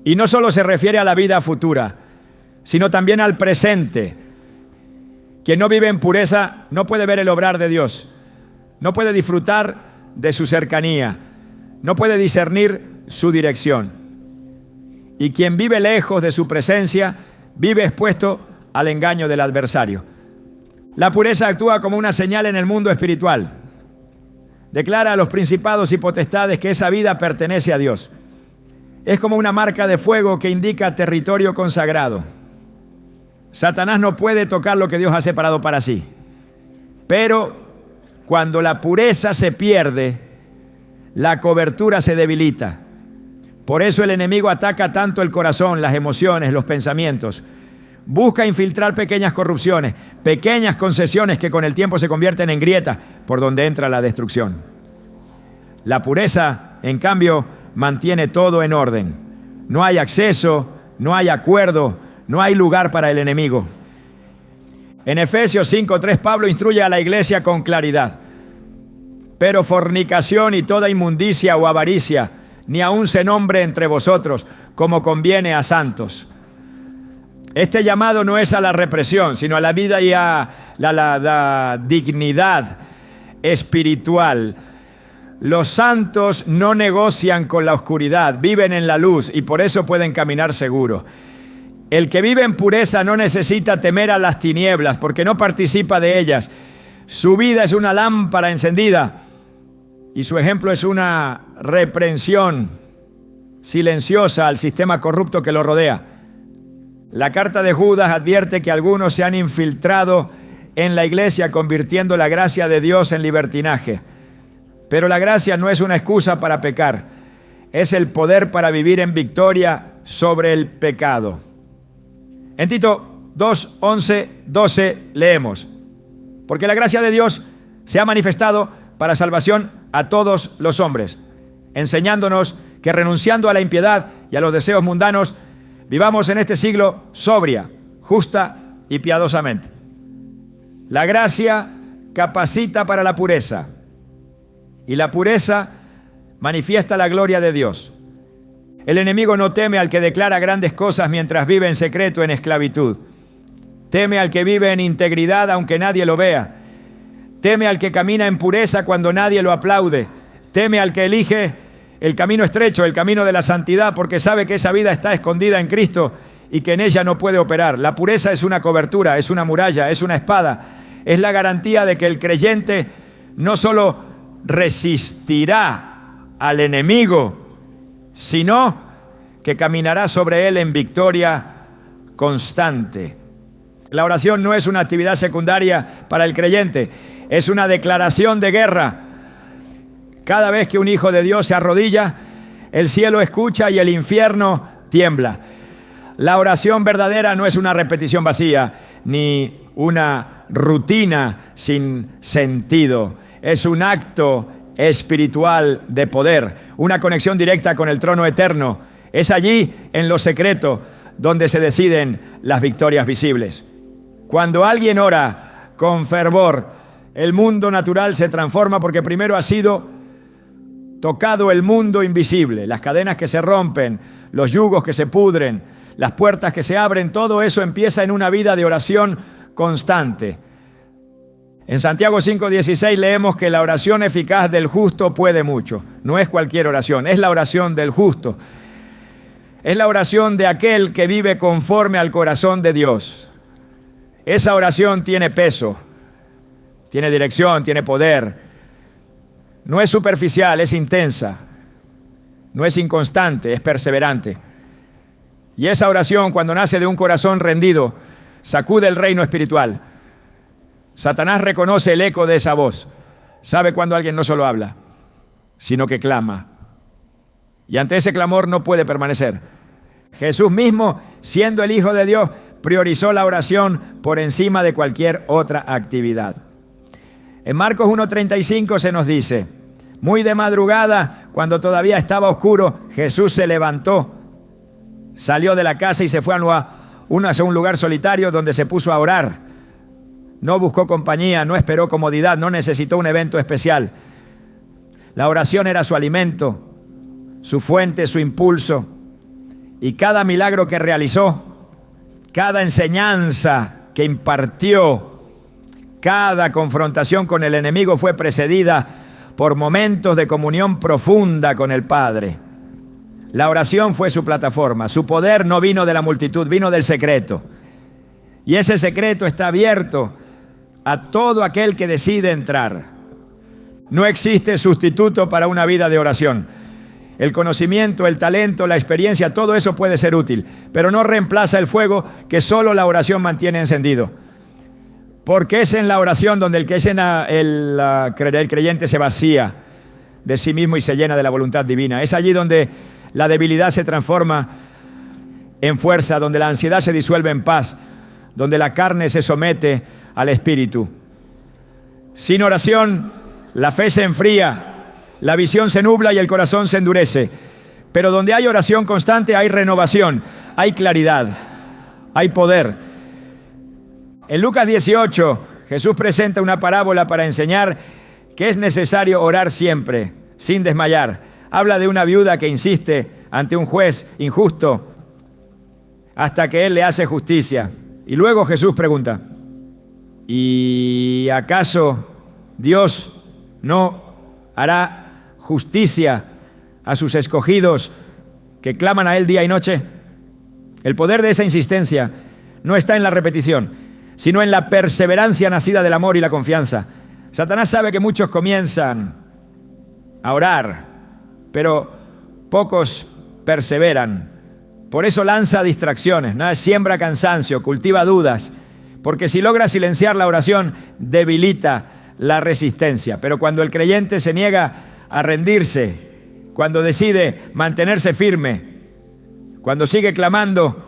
Y no solo se refiere a la vida futura, sino también al presente. Quien no vive en pureza no puede ver el obrar de Dios, no puede disfrutar de su cercanía, no puede discernir su dirección. Y quien vive lejos de su presencia, vive expuesto al engaño del adversario. La pureza actúa como una señal en el mundo espiritual. Declara a los principados y potestades que esa vida pertenece a Dios. Es como una marca de fuego que indica territorio consagrado. Satanás no puede tocar lo que Dios ha separado para sí. Pero cuando la pureza se pierde, la cobertura se debilita. Por eso el enemigo ataca tanto el corazón, las emociones, los pensamientos. Busca infiltrar pequeñas corrupciones, pequeñas concesiones que con el tiempo se convierten en grietas por donde entra la destrucción. La pureza, en cambio, mantiene todo en orden. No hay acceso, no hay acuerdo, no hay lugar para el enemigo. En Efesios 5:3 Pablo instruye a la iglesia con claridad. Pero fornicación y toda inmundicia o avaricia, ni aun se nombre entre vosotros, como conviene a santos. Este llamado no es a la represión, sino a la vida y a la dignidad espiritual. Los santos no negocian con la oscuridad, viven en la luz y por eso pueden caminar seguros. El que vive en pureza no necesita temer a las tinieblas porque no participa de ellas. Su vida es una lámpara encendida y su ejemplo es una reprensión silenciosa al sistema corrupto que lo rodea. La carta de Judas advierte que algunos se han infiltrado en la iglesia convirtiendo la gracia de Dios en libertinaje. Pero la gracia no es una excusa para pecar, es el poder para vivir en victoria sobre el pecado. En Tito 2, 11, 12 leemos, porque la gracia de Dios se ha manifestado para salvación a todos los hombres, enseñándonos que renunciando a la impiedad y a los deseos mundanos, vivamos en este siglo sobria, justa y piadosamente. La gracia capacita para la pureza y la pureza manifiesta la gloria de Dios. El enemigo no teme al que declara grandes cosas mientras vive en secreto en esclavitud. Teme al que vive en integridad aunque nadie lo vea. Teme al que camina en pureza cuando nadie lo aplaude. Teme al que elige el camino estrecho, el camino de la santidad, porque sabe que esa vida está escondida en Cristo y que en ella no puede operar. La pureza es una cobertura, es una muralla, es una espada. Es la garantía de que el creyente no solo resistirá al enemigo, sino que caminará sobre él en victoria constante. La oración no es una actividad secundaria para el creyente, es una declaración de guerra. Cada vez que un hijo de Dios se arrodilla, el cielo escucha y el infierno tiembla. La oración verdadera no es una repetición vacía, ni una rutina sin sentido. Es un acto espiritual de poder, una conexión directa con el trono eterno. Es allí, en lo secreto, donde se deciden las victorias visibles. Cuando alguien ora con fervor, el mundo natural se transforma porque primero ha sido tocado el mundo invisible, las cadenas que se rompen, los yugos que se pudren, las puertas que se abren, todo eso empieza en una vida de oración constante. En Santiago 5:16 leemos que la oración eficaz del justo puede mucho. No es cualquier oración, es la oración del justo. es la oración de aquel que vive conforme al corazón de Dios. Esa oración tiene peso, tiene dirección, tiene poder. No es superficial, es intensa. No es inconstante, es perseverante. Y esa oración, cuando nace de un corazón rendido, sacude el reino espiritual. Satanás reconoce el eco de esa voz. Sabe cuando alguien no solo habla, sino que clama. Y ante ese clamor no puede permanecer. Jesús mismo, siendo el Hijo de Dios, priorizó la oración por encima de cualquier otra actividad. En Marcos 1:35 se nos dice: muy de madrugada, cuando todavía estaba oscuro, Jesús se levantó, salió de la casa y se fue a un lugar solitario donde se puso a orar. No buscó compañía, no esperó comodidad, no necesitó un evento especial. La oración era su alimento, su fuente, su impulso. Y cada milagro que realizó, cada enseñanza que impartió, cada confrontación con el enemigo fue precedida por momentos de comunión profunda con el Padre. La oración fue su plataforma. Su poder no vino de la multitud, vino del secreto. Y ese secreto está abierto a todo aquel que decide entrar. No existe sustituto para una vida de oración. El conocimiento, el talento, la experiencia, todo eso puede ser útil, pero no reemplaza el fuego que solo la oración mantiene encendido. Porque es en la oración donde el creyente se vacía de sí mismo y se llena de la voluntad divina. Es allí donde la debilidad se transforma en fuerza, donde la ansiedad se disuelve en paz, donde la carne se somete al espíritu. Sin oración, la fe se enfría, la visión se nubla y el corazón se endurece. Pero donde hay oración constante hay renovación, hay claridad, hay poder. En Lucas 18, Jesús presenta una parábola para enseñar que es necesario orar siempre, sin desmayar. Habla de una viuda que insiste ante un juez injusto hasta que él le hace justicia. Y luego Jesús pregunta: ¿y acaso Dios no hará justicia a sus escogidos que claman a Él día y noche? El poder de esa insistencia no está en la repetición, sino en la perseverancia nacida del amor y la confianza. Satanás sabe que muchos comienzan a orar, pero pocos perseveran. Por eso lanza distracciones, ¿no? Siembra cansancio, cultiva dudas, porque si logra silenciar la oración, debilita la resistencia. Pero cuando el creyente se niega a rendirse, cuando decide mantenerse firme, cuando sigue clamando,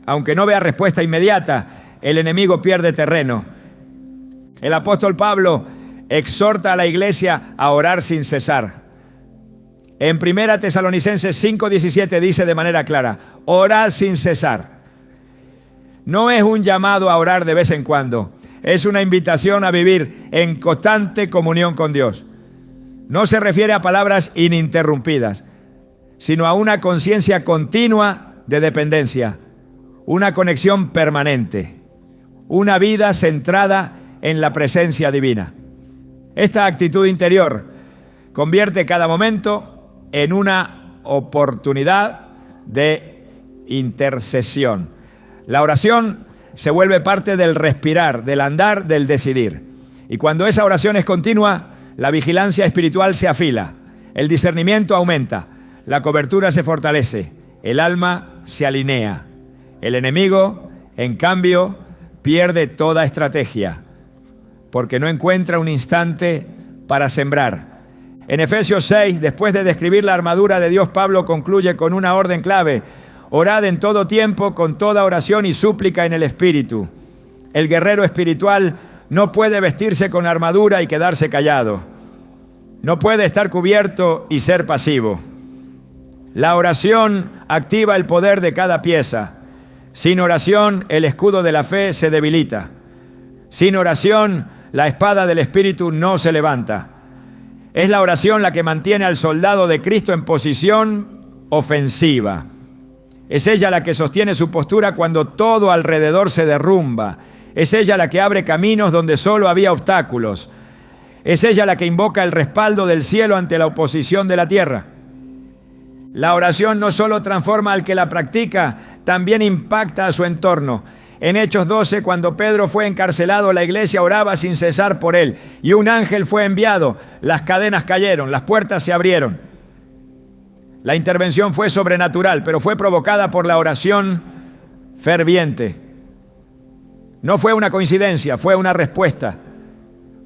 aunque no vea respuesta inmediata, el enemigo pierde terreno. El apóstol Pablo exhorta a la iglesia a orar sin cesar. En 1 Tesalonicenses 5:17 dice de manera clara: orad sin cesar. No es un llamado a orar de vez en cuando, es una invitación a vivir en constante comunión con Dios. No se refiere a palabras ininterrumpidas, sino a una conciencia continua de dependencia, una conexión permanente, una vida centrada en la presencia divina. Esta actitud interior convierte cada momento en una oportunidad de intercesión. La oración se vuelve parte del respirar, del andar, del decidir. Y cuando esa oración es continua, la vigilancia espiritual se afila, el discernimiento aumenta, la cobertura se fortalece, el alma se alinea. El enemigo, en cambio, pierde toda estrategia, porque no encuentra un instante para sembrar. En Efesios 6, después de describir la armadura de Dios, Pablo concluye con una orden clave: orad en todo tiempo, con toda oración y súplica en el Espíritu. El guerrero espiritual no puede vestirse con armadura y quedarse callado. No puede estar cubierto y ser pasivo. La oración activa el poder de cada pieza. Sin oración, el escudo de la fe se debilita. Sin oración, la espada del Espíritu no se levanta. Es la oración la que mantiene al soldado de Cristo en posición ofensiva. Es ella la que sostiene su postura cuando todo alrededor se derrumba. Es ella la que abre caminos donde solo había obstáculos. Es ella la que invoca el respaldo del cielo ante la oposición de la tierra. La oración no solo transforma al que la practica, también impacta a su entorno. En Hechos 12, cuando Pedro fue encarcelado, la iglesia oraba sin cesar por él. Y un ángel fue enviado, las cadenas cayeron, las puertas se abrieron. La intervención fue sobrenatural, pero fue provocada por la oración ferviente. No fue una coincidencia, fue una respuesta.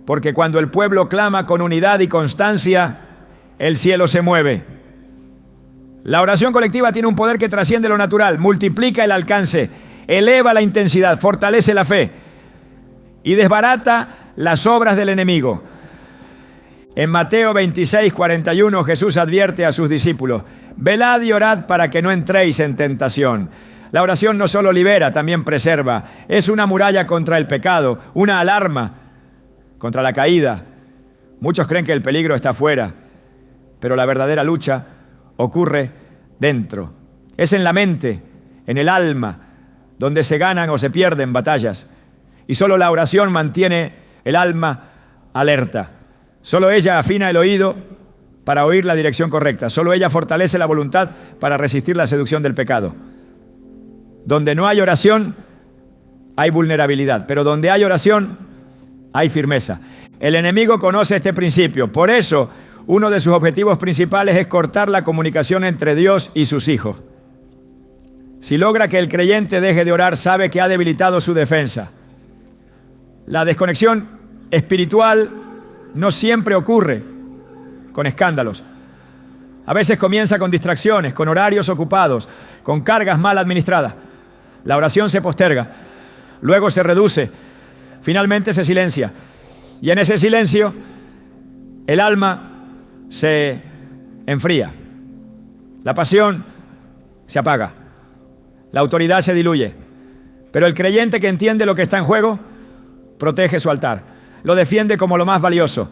Porque cuando el pueblo clama con unidad y constancia, el cielo se mueve. La oración colectiva tiene un poder que trasciende lo natural, multiplica el alcance, eleva la intensidad, fortalece la fe y desbarata las obras del enemigo. En Mateo 26, 41, Jesús advierte a sus discípulos: velad y orad para que no entréis en tentación. La oración no solo libera, también preserva. Es una muralla contra el pecado, una alarma contra la caída. Muchos creen que el peligro está afuera, pero la verdadera lucha ocurre dentro. Es en la mente, en el alma, donde se ganan o se pierden batallas. Y solo la oración mantiene el alma alerta. Solo ella afina el oído para oír la dirección correcta. Solo ella fortalece la voluntad para resistir la seducción del pecado. Donde no hay oración, hay vulnerabilidad. Pero donde hay oración, hay firmeza. El enemigo conoce este principio. Por eso, uno de sus objetivos principales es cortar la comunicación entre Dios y sus hijos. Si logra que el creyente deje de orar, sabe que ha debilitado su defensa. La desconexión espiritual no siempre ocurre con escándalos. A veces comienza con distracciones, con horarios ocupados, con cargas mal administradas. La oración se posterga, luego se reduce, finalmente se silencia. Y en ese silencio, el alma se enfría. La pasión se apaga. La autoridad se diluye. Pero el creyente que entiende lo que está en juego, protege su altar. Lo defiende como lo más valioso.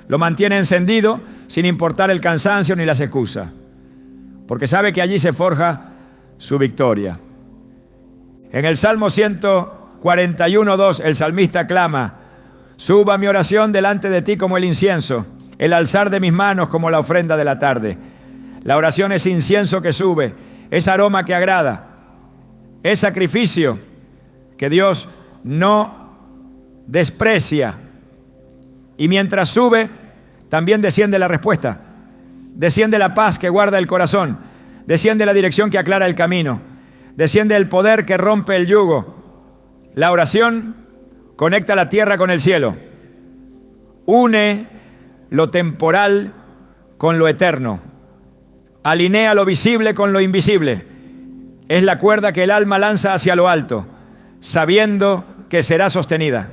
Lo mantiene encendido sin importar el cansancio ni las excusas. Porque sabe que allí se forja su victoria. En el Salmo 141:2, el salmista clama: suba mi oración delante de ti como el incienso, el alzar de mis manos como la ofrenda de la tarde. La oración es incienso que sube, es aroma que agrada, es sacrificio que Dios no desprecia. Y mientras sube, también desciende la respuesta. Desciende la paz que guarda el corazón. Desciende la dirección que aclara el camino. Desciende el poder que rompe el yugo. La oración conecta la tierra con el cielo. Une lo temporal con lo eterno. Alinea lo visible con lo invisible. Es la cuerda que el alma lanza hacia lo alto, sabiendo que será sostenida.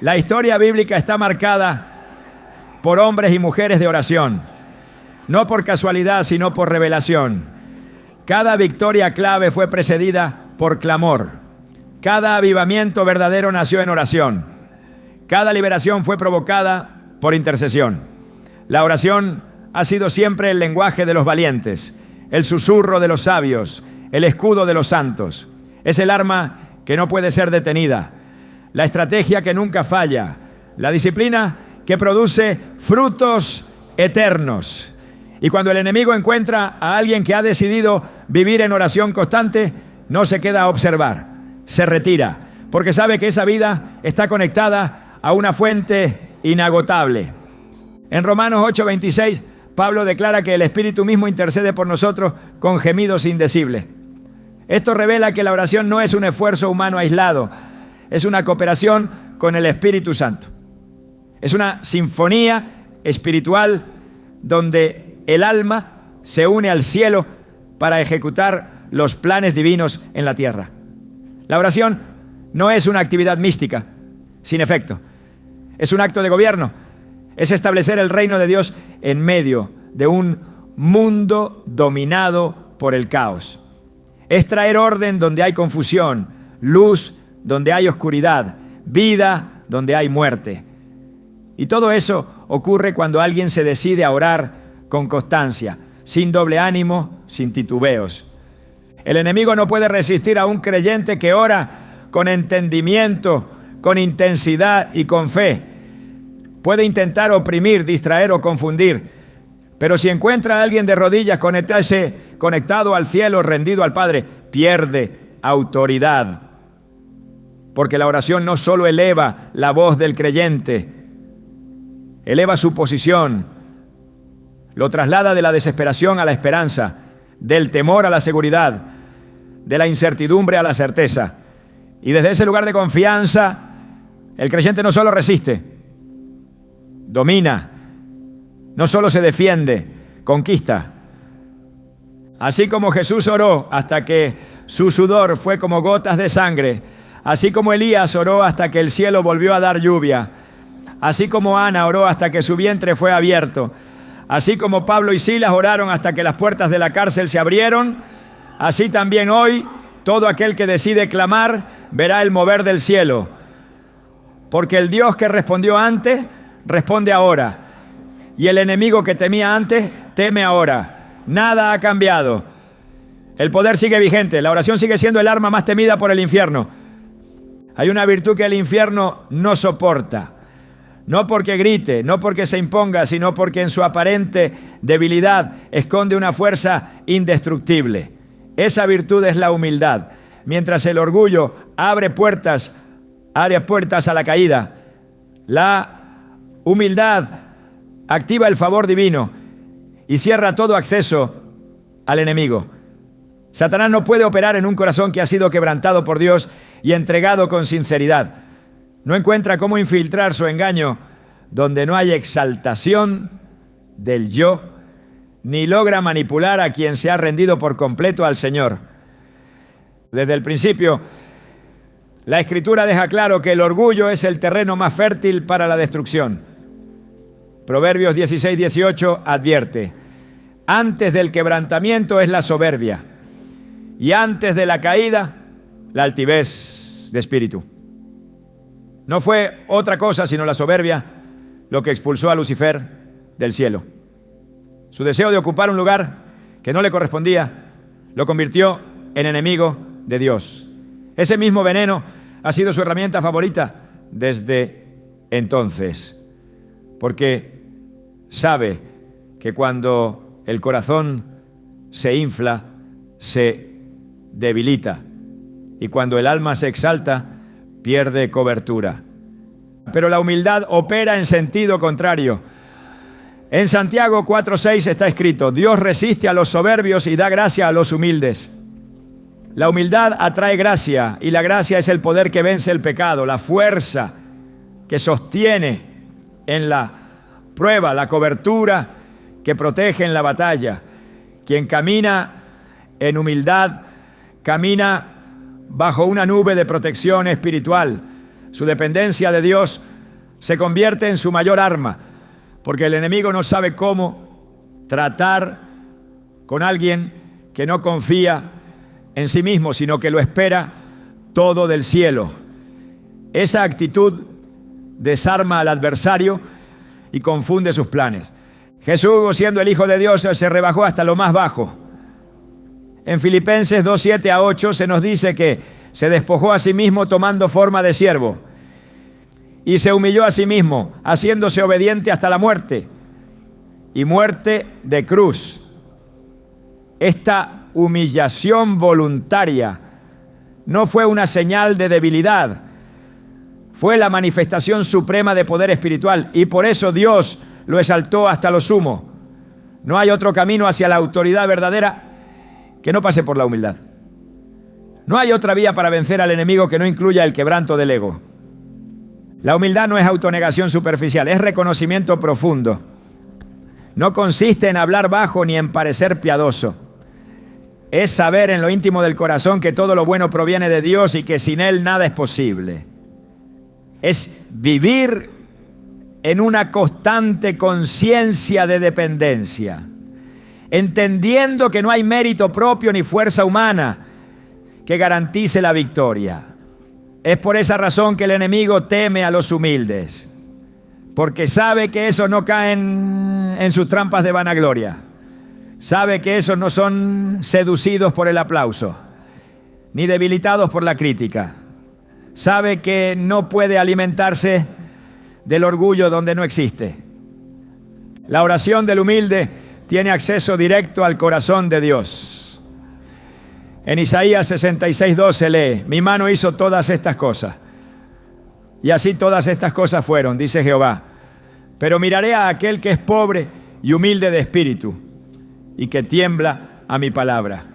La historia bíblica está marcada por hombres y mujeres de oración, no por casualidad, sino por revelación. Cada victoria clave fue precedida por clamor. Cada avivamiento verdadero nació en oración. Cada liberación fue provocada por intercesión. La oración ha sido siempre el lenguaje de los valientes, el susurro de los sabios, el escudo de los santos. Es el arma que no puede ser detenida, la estrategia que nunca falla, la disciplina que produce frutos eternos. Y cuando el enemigo encuentra a alguien que ha decidido vivir en oración constante, no se queda a observar, se retira, porque sabe que esa vida está conectada a una fuente inagotable. En Romanos 8:26, Pablo declara que el Espíritu mismo intercede por nosotros con gemidos indecibles. Esto revela que la oración no es un esfuerzo humano aislado, es una cooperación con el Espíritu Santo. Es una sinfonía espiritual donde el alma se une al cielo para ejecutar los planes divinos en la tierra. La oración no es una actividad mística, sin efecto. Es un acto de gobierno. Es establecer el reino de Dios en medio de un mundo dominado por el caos. Es traer orden donde hay confusión, luz donde hay oscuridad, vida donde hay muerte. Y todo eso ocurre cuando alguien se decide a orar con constancia, sin doble ánimo, sin titubeos. El enemigo no puede resistir a un creyente que ora con entendimiento, con intensidad y con fe. Puede intentar oprimir, distraer o confundir, Pero si encuentra a alguien de rodillas, conectado al cielo, rendido al Padre, pierde autoridad. Porque la oración no solo eleva la voz del creyente, eleva su posición, lo traslada de la desesperación a la esperanza, del temor a la seguridad, de la incertidumbre a la certeza. Y desde ese lugar de confianza, el creyente no solo resiste, domina, no solo se defiende, conquista. Así como Jesús oró hasta que su sudor fue como gotas de sangre, así como Elías oró hasta que el cielo volvió a dar lluvia, así como Ana oró hasta que su vientre fue abierto, así como Pablo y Silas oraron hasta que las puertas de la cárcel se abrieron, así también hoy todo aquel que decide clamar verá el mover del cielo. Porque el Dios que respondió antes, responde ahora. Y el enemigo que temía antes, teme ahora. Nada ha cambiado. El poder sigue vigente. La oración sigue siendo el arma más temida por el infierno. Hay una virtud que el infierno no soporta. No porque grite, no porque se imponga, sino porque en su aparente debilidad esconde una fuerza indestructible. Esa virtud es la humildad. Mientras el orgullo abre puertas a la caída, la humildad activa el favor divino y cierra todo acceso al enemigo. Satanás no puede operar en un corazón que ha sido quebrantado por Dios y entregado con sinceridad. No encuentra cómo infiltrar su engaño donde no hay exaltación del yo, ni logra manipular a quien se ha rendido por completo al Señor. Desde el principio, la Escritura deja claro que el orgullo es el terreno más fértil para la destrucción. Proverbios 16:18 advierte: antes del quebrantamiento es la soberbia, y antes de la caída, la altivez de espíritu. No fue otra cosa sino la soberbia lo que expulsó a Lucifer del cielo. Su deseo de ocupar un lugar que no le correspondía lo convirtió en enemigo de Dios. Ese mismo veneno ha sido su herramienta favorita desde entonces, porque sabe que cuando el corazón se infla, se debilita, y cuando el alma se exalta, pierde cobertura. Pero la humildad opera en sentido contrario. En Santiago 4:6 está escrito: Dios resiste a los soberbios y da gracia a los humildes. La humildad atrae gracia, y la gracia es el poder que vence el pecado, la fuerza que sostiene en la prueba, la cobertura que protege en la batalla. Quien camina en humildad, camina bajo una nube de protección espiritual. Su dependencia de Dios se convierte en su mayor arma, porque el enemigo no sabe cómo tratar con alguien que no confía en sí mismo, sino que lo espera todo del cielo. Esa actitud desarma al adversario y confunde sus planes. Jesús, siendo el Hijo de Dios, se rebajó hasta lo más bajo. En Filipenses 2:7-8 se nos dice que se despojó a sí mismo tomando forma de siervo y se humilló a sí mismo, haciéndose obediente hasta la muerte, y muerte de cruz. Esta humillación voluntaria no fue una señal de debilidad, fue la manifestación suprema de poder espiritual, y por eso Dios lo exaltó hasta lo sumo. No hay otro camino hacia la autoridad verdadera que no pase por la humildad. No hay otra vía para vencer al enemigo que no incluya el quebranto del ego. La humildad no es autonegación superficial, es reconocimiento profundo. No consiste en hablar bajo ni en parecer piadoso. Es saber en lo íntimo del corazón que todo lo bueno proviene de Dios y que sin Él nada es posible. Es vivir en una constante conciencia de dependencia, entendiendo que no hay mérito propio ni fuerza humana que garantice la victoria. Es por esa razón que el enemigo teme a los humildes, porque sabe que esos no caen en sus trampas de vanagloria. Sabe que esos no son seducidos por el aplauso, ni debilitados por la crítica. Sabe que no puede alimentarse del orgullo donde no existe. La oración del humilde tiene acceso directo al corazón de Dios. En Isaías 66:2 se lee: mi mano hizo todas estas cosas, y así todas estas cosas fueron, dice Jehová. Pero miraré a aquel que es pobre y humilde de espíritu, y que tiembla a mi palabra.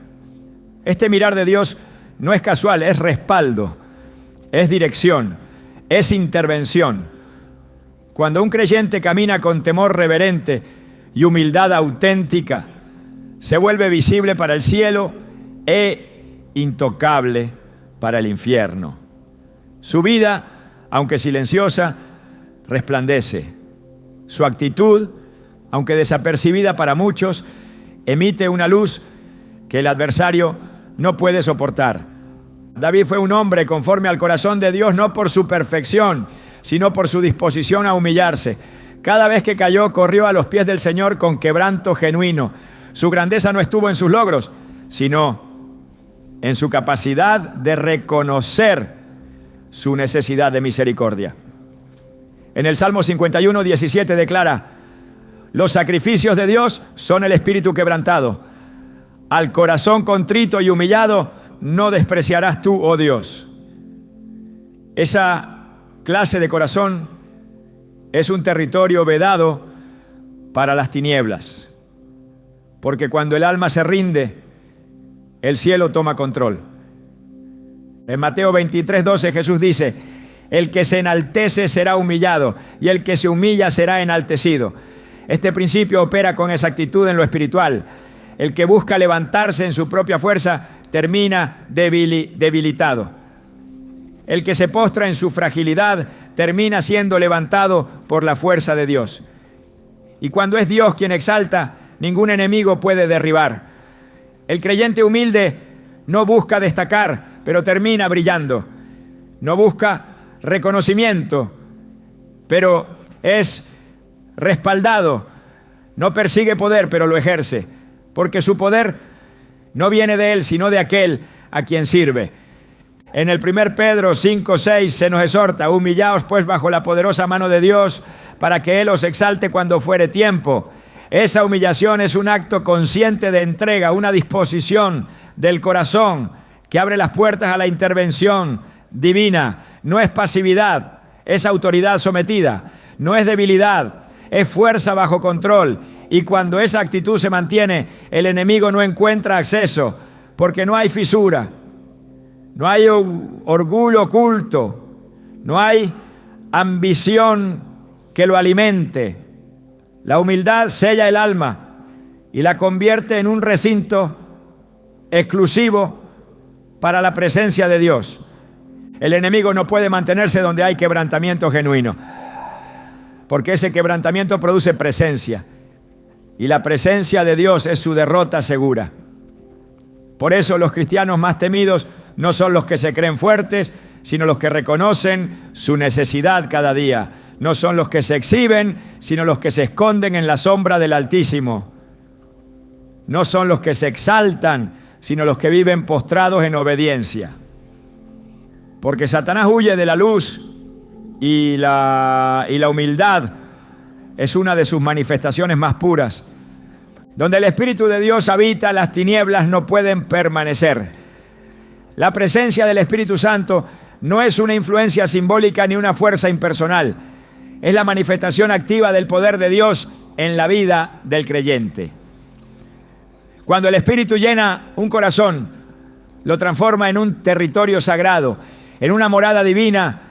Este mirar de Dios no es casual, es respaldo, es dirección, es intervención. Cuando un creyente camina con temor reverente y humildad auténtica, se vuelve visible para el cielo e intocable para el infierno. Su vida, aunque silenciosa, resplandece. Su actitud, aunque desapercibida para muchos, emite una luz que el adversario no puede soportar. David fue un hombre conforme al corazón de Dios, no por su perfección, sino por su disposición a humillarse. Cada vez que cayó, corrió a los pies del Señor con quebranto genuino. Su grandeza no estuvo en sus logros, sino en su capacidad de reconocer su necesidad de misericordia. En el Salmo 51:17 declara: los sacrificios de Dios son el espíritu quebrantado. Al corazón contrito y humillado no despreciarás tú, oh Dios. Esa clase de corazón es un territorio vedado para las tinieblas, porque cuando el alma se rinde, el cielo toma control. En Mateo 23:12 Jesús dice: el que se enaltece será humillado, y el que se humilla será enaltecido. Este principio opera con exactitud en lo espiritual. El que busca levantarse en su propia fuerza termina debilitado. El que se postra en su fragilidad termina siendo levantado por la fuerza de Dios. Y cuando es Dios quien exalta, ningún enemigo puede derribar. El creyente humilde no busca destacar, pero termina brillando. No busca reconocimiento, pero es respaldado. No persigue poder, pero lo ejerce, porque su poder no viene de él, sino de aquel a quien sirve. En el 1 Pedro 5:6 se nos exhorta: humillaos pues bajo la poderosa mano de Dios, para que Él os exalte cuando fuere tiempo. Esa humillación es un acto consciente de entrega, una disposición del corazón que abre las puertas a la intervención divina. No es pasividad, es autoridad sometida. No es debilidad, es fuerza bajo control. Y cuando esa actitud se mantiene, el enemigo no encuentra acceso, porque no hay fisura, no hay orgullo oculto, no hay ambición que lo alimente. La humildad sella el alma y la convierte en un recinto exclusivo para la presencia de Dios. El enemigo no puede mantenerse donde hay quebrantamiento genuino, porque ese quebrantamiento produce presencia, y la presencia de Dios es su derrota segura. Por eso los cristianos más temidos no son los que se creen fuertes, sino los que reconocen su necesidad cada día. No son los que se exhiben, sino los que se esconden en la sombra del Altísimo. No son los que se exaltan, sino los que viven postrados en obediencia. Porque Satanás huye de la luz y la humildad es una de sus manifestaciones más puras. Donde el Espíritu de Dios habita, las tinieblas no pueden permanecer. La presencia del Espíritu Santo no es una influencia simbólica ni una fuerza impersonal. Es la manifestación activa del poder de Dios en la vida del creyente. Cuando el Espíritu llena un corazón, lo transforma en un territorio sagrado, en una morada divina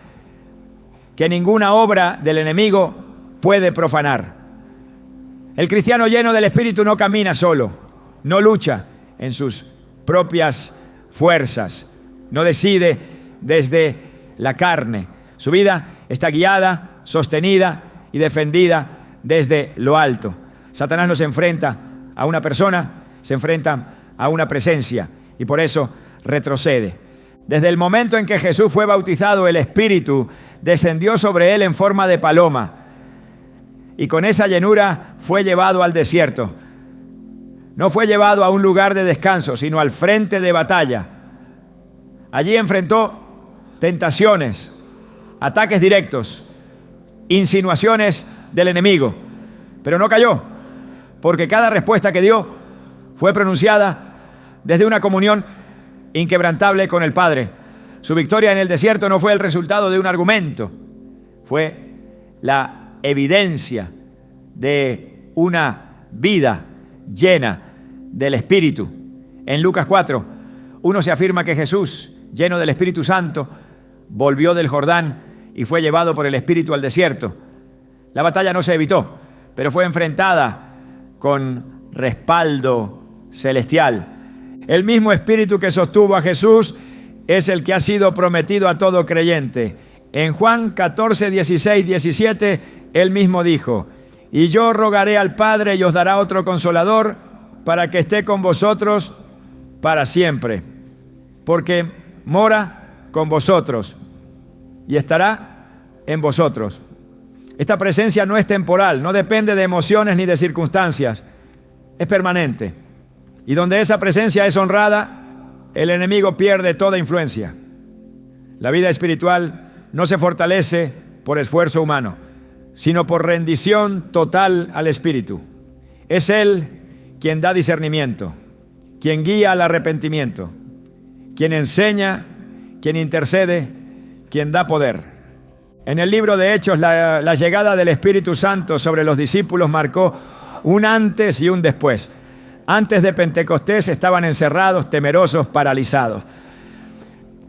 que ninguna obra del enemigo puede profanar. El cristiano lleno del Espíritu no camina solo, no lucha en sus propias fuerzas, no decide desde la carne. Su vida está guiada, sostenida y defendida desde lo alto. Satanás no se enfrenta a una persona, se enfrenta a una presencia, y por eso retrocede. Desde el momento en que Jesús fue bautizado, el Espíritu descendió sobre él en forma de paloma, y con esa llenura fue llevado al desierto. No fue llevado a un lugar de descanso, sino al frente de batalla. Allí enfrentó tentaciones, ataques directos, insinuaciones del enemigo, pero no cayó, porque cada respuesta que dio fue pronunciada desde una comunión inquebrantable con el Padre. Su victoria en el desierto no fue el resultado de un argumento, fue la evidencia de una vida llena del Espíritu. En Lucas 4, uno se afirma que Jesús, lleno del Espíritu Santo, volvió del Jordán y fue llevado por el Espíritu al desierto. La batalla no se evitó, pero fue enfrentada con respaldo celestial. El mismo Espíritu que sostuvo a Jesús es el que ha sido prometido a todo creyente. En Juan 14, 16, 17, él mismo dijo: y yo rogaré al Padre y os dará otro Consolador para que esté con vosotros para siempre, porque mora con vosotros y estará en vosotros. Esta presencia no es temporal, no depende de emociones ni de circunstancias, es permanente. Y donde esa presencia es honrada, el enemigo pierde toda influencia. La vida espiritual no se fortalece por esfuerzo humano, sino por rendición total al Espíritu. Es Él quien da discernimiento, quien guía al arrepentimiento, quien enseña, quien intercede, quien da poder. En el libro de Hechos, la llegada del Espíritu Santo sobre los discípulos marcó un antes y un después. Antes de Pentecostés estaban encerrados, temerosos, paralizados.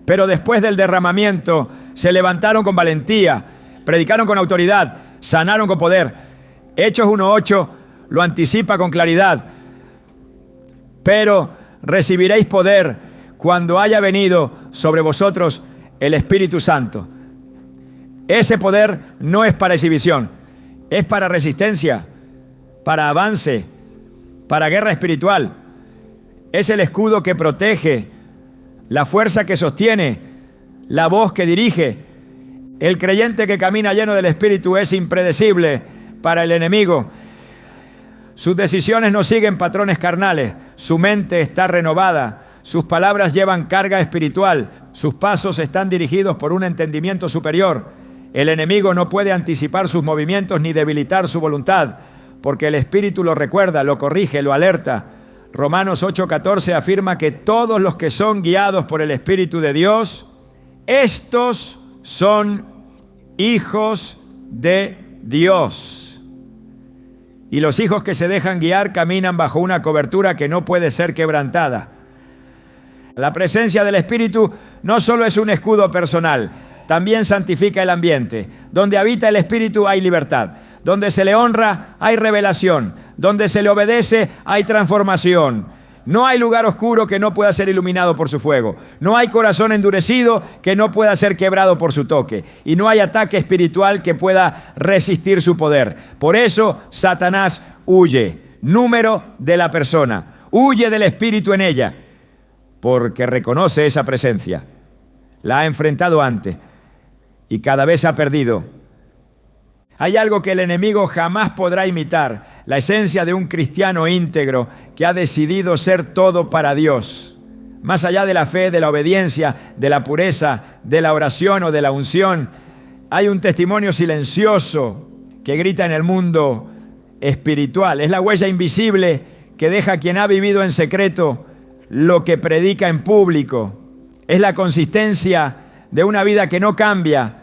Pero después del derramamiento se levantaron con valentía, predicaron con autoridad, sanaron con poder. Hechos 1:8 lo anticipa con claridad. Pero recibiréis poder cuando haya venido sobre vosotros el Espíritu Santo. Ese poder no es para exhibición, es para resistencia, para avance, para guerra espiritual. Es el escudo que protege, la fuerza que sostiene, la voz que dirige. El creyente que camina lleno del Espíritu es impredecible para el enemigo. Sus decisiones no siguen patrones carnales, su mente está renovada, sus palabras llevan carga espiritual, sus pasos están dirigidos por un entendimiento superior. El enemigo no puede anticipar sus movimientos ni debilitar su voluntad, porque el Espíritu lo recuerda, lo corrige, lo alerta. Romanos 8:14 afirma que todos los que son guiados por el Espíritu de Dios, estos son hijos de Dios. Y los hijos que se dejan guiar caminan bajo una cobertura que no puede ser quebrantada. La presencia del Espíritu no solo es un escudo personal, también santifica el ambiente. Donde habita el Espíritu hay libertad. Donde se le honra hay revelación. Donde se le obedece hay transformación. No hay lugar oscuro que no pueda ser iluminado por su fuego. No hay corazón endurecido que no pueda ser quebrado por su toque. Y no hay ataque espiritual que pueda resistir su poder. Por eso Satanás huye. Número de la persona. Huye del Espíritu en ella, porque reconoce esa presencia. La ha enfrentado antes y cada vez ha perdido. Hay algo que el enemigo jamás podrá imitar: la esencia de un cristiano íntegro que ha decidido ser todo para Dios. Más allá de la fe, de la obediencia, de la pureza, de la oración o de la unción, hay un testimonio silencioso que grita en el mundo espiritual. Es la huella invisible que deja quien ha vivido en secreto lo que predica en público. Es la consistencia de una vida que no cambia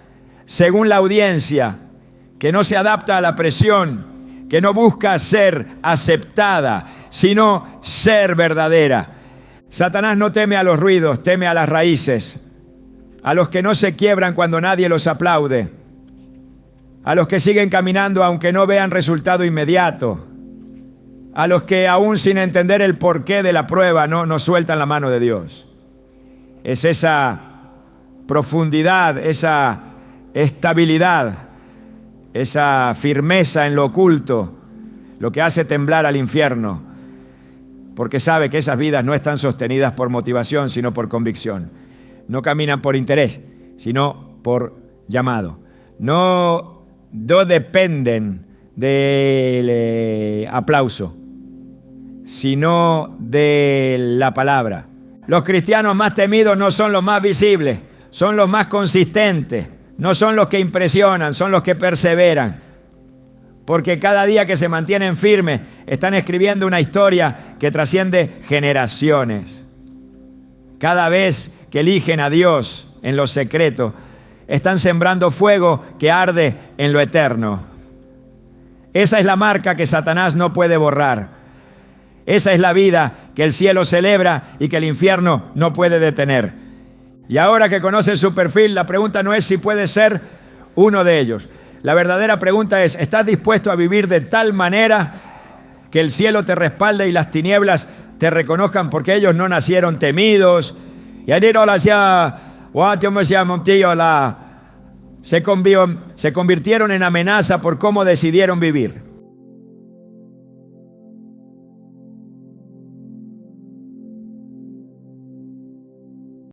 según la audiencia, que no se adapta a la presión, que no busca ser aceptada, sino ser verdadera. Satanás no teme a los ruidos, teme a las raíces, a los que no se quiebran cuando nadie los aplaude, a los que siguen caminando aunque no vean resultado inmediato, a los que aún sin entender el porqué de la prueba no sueltan la mano de Dios. Es esa profundidad, esa estabilidad, esa firmeza en lo oculto, lo que hace temblar al infierno, porque sabe que esas vidas no están sostenidas por motivación, sino por convicción. No caminan por interés, sino por llamado. No dependen del aplauso, sino de la palabra. Los cristianos más temidos no son los más visibles, son los más consistentes. No son los que impresionan, son los que perseveran. porque cada día que se mantienen firmes están escribiendo una historia que trasciende generaciones. Cada vez que eligen a Dios en lo secreto, están sembrando fuego que arde en lo eterno. Esa es la marca que Satanás no puede borrar. Esa es la vida que el cielo celebra y que el infierno no puede detener. Y ahora que conoces su perfil, la pregunta no es si puedes ser uno de ellos. La verdadera pregunta es, ¿estás dispuesto a vivir de tal manera que el cielo te respalde y las tinieblas te reconozcan, porque ellos no nacieron temidos? Y ayer se convirtieron en amenaza por cómo decidieron vivir.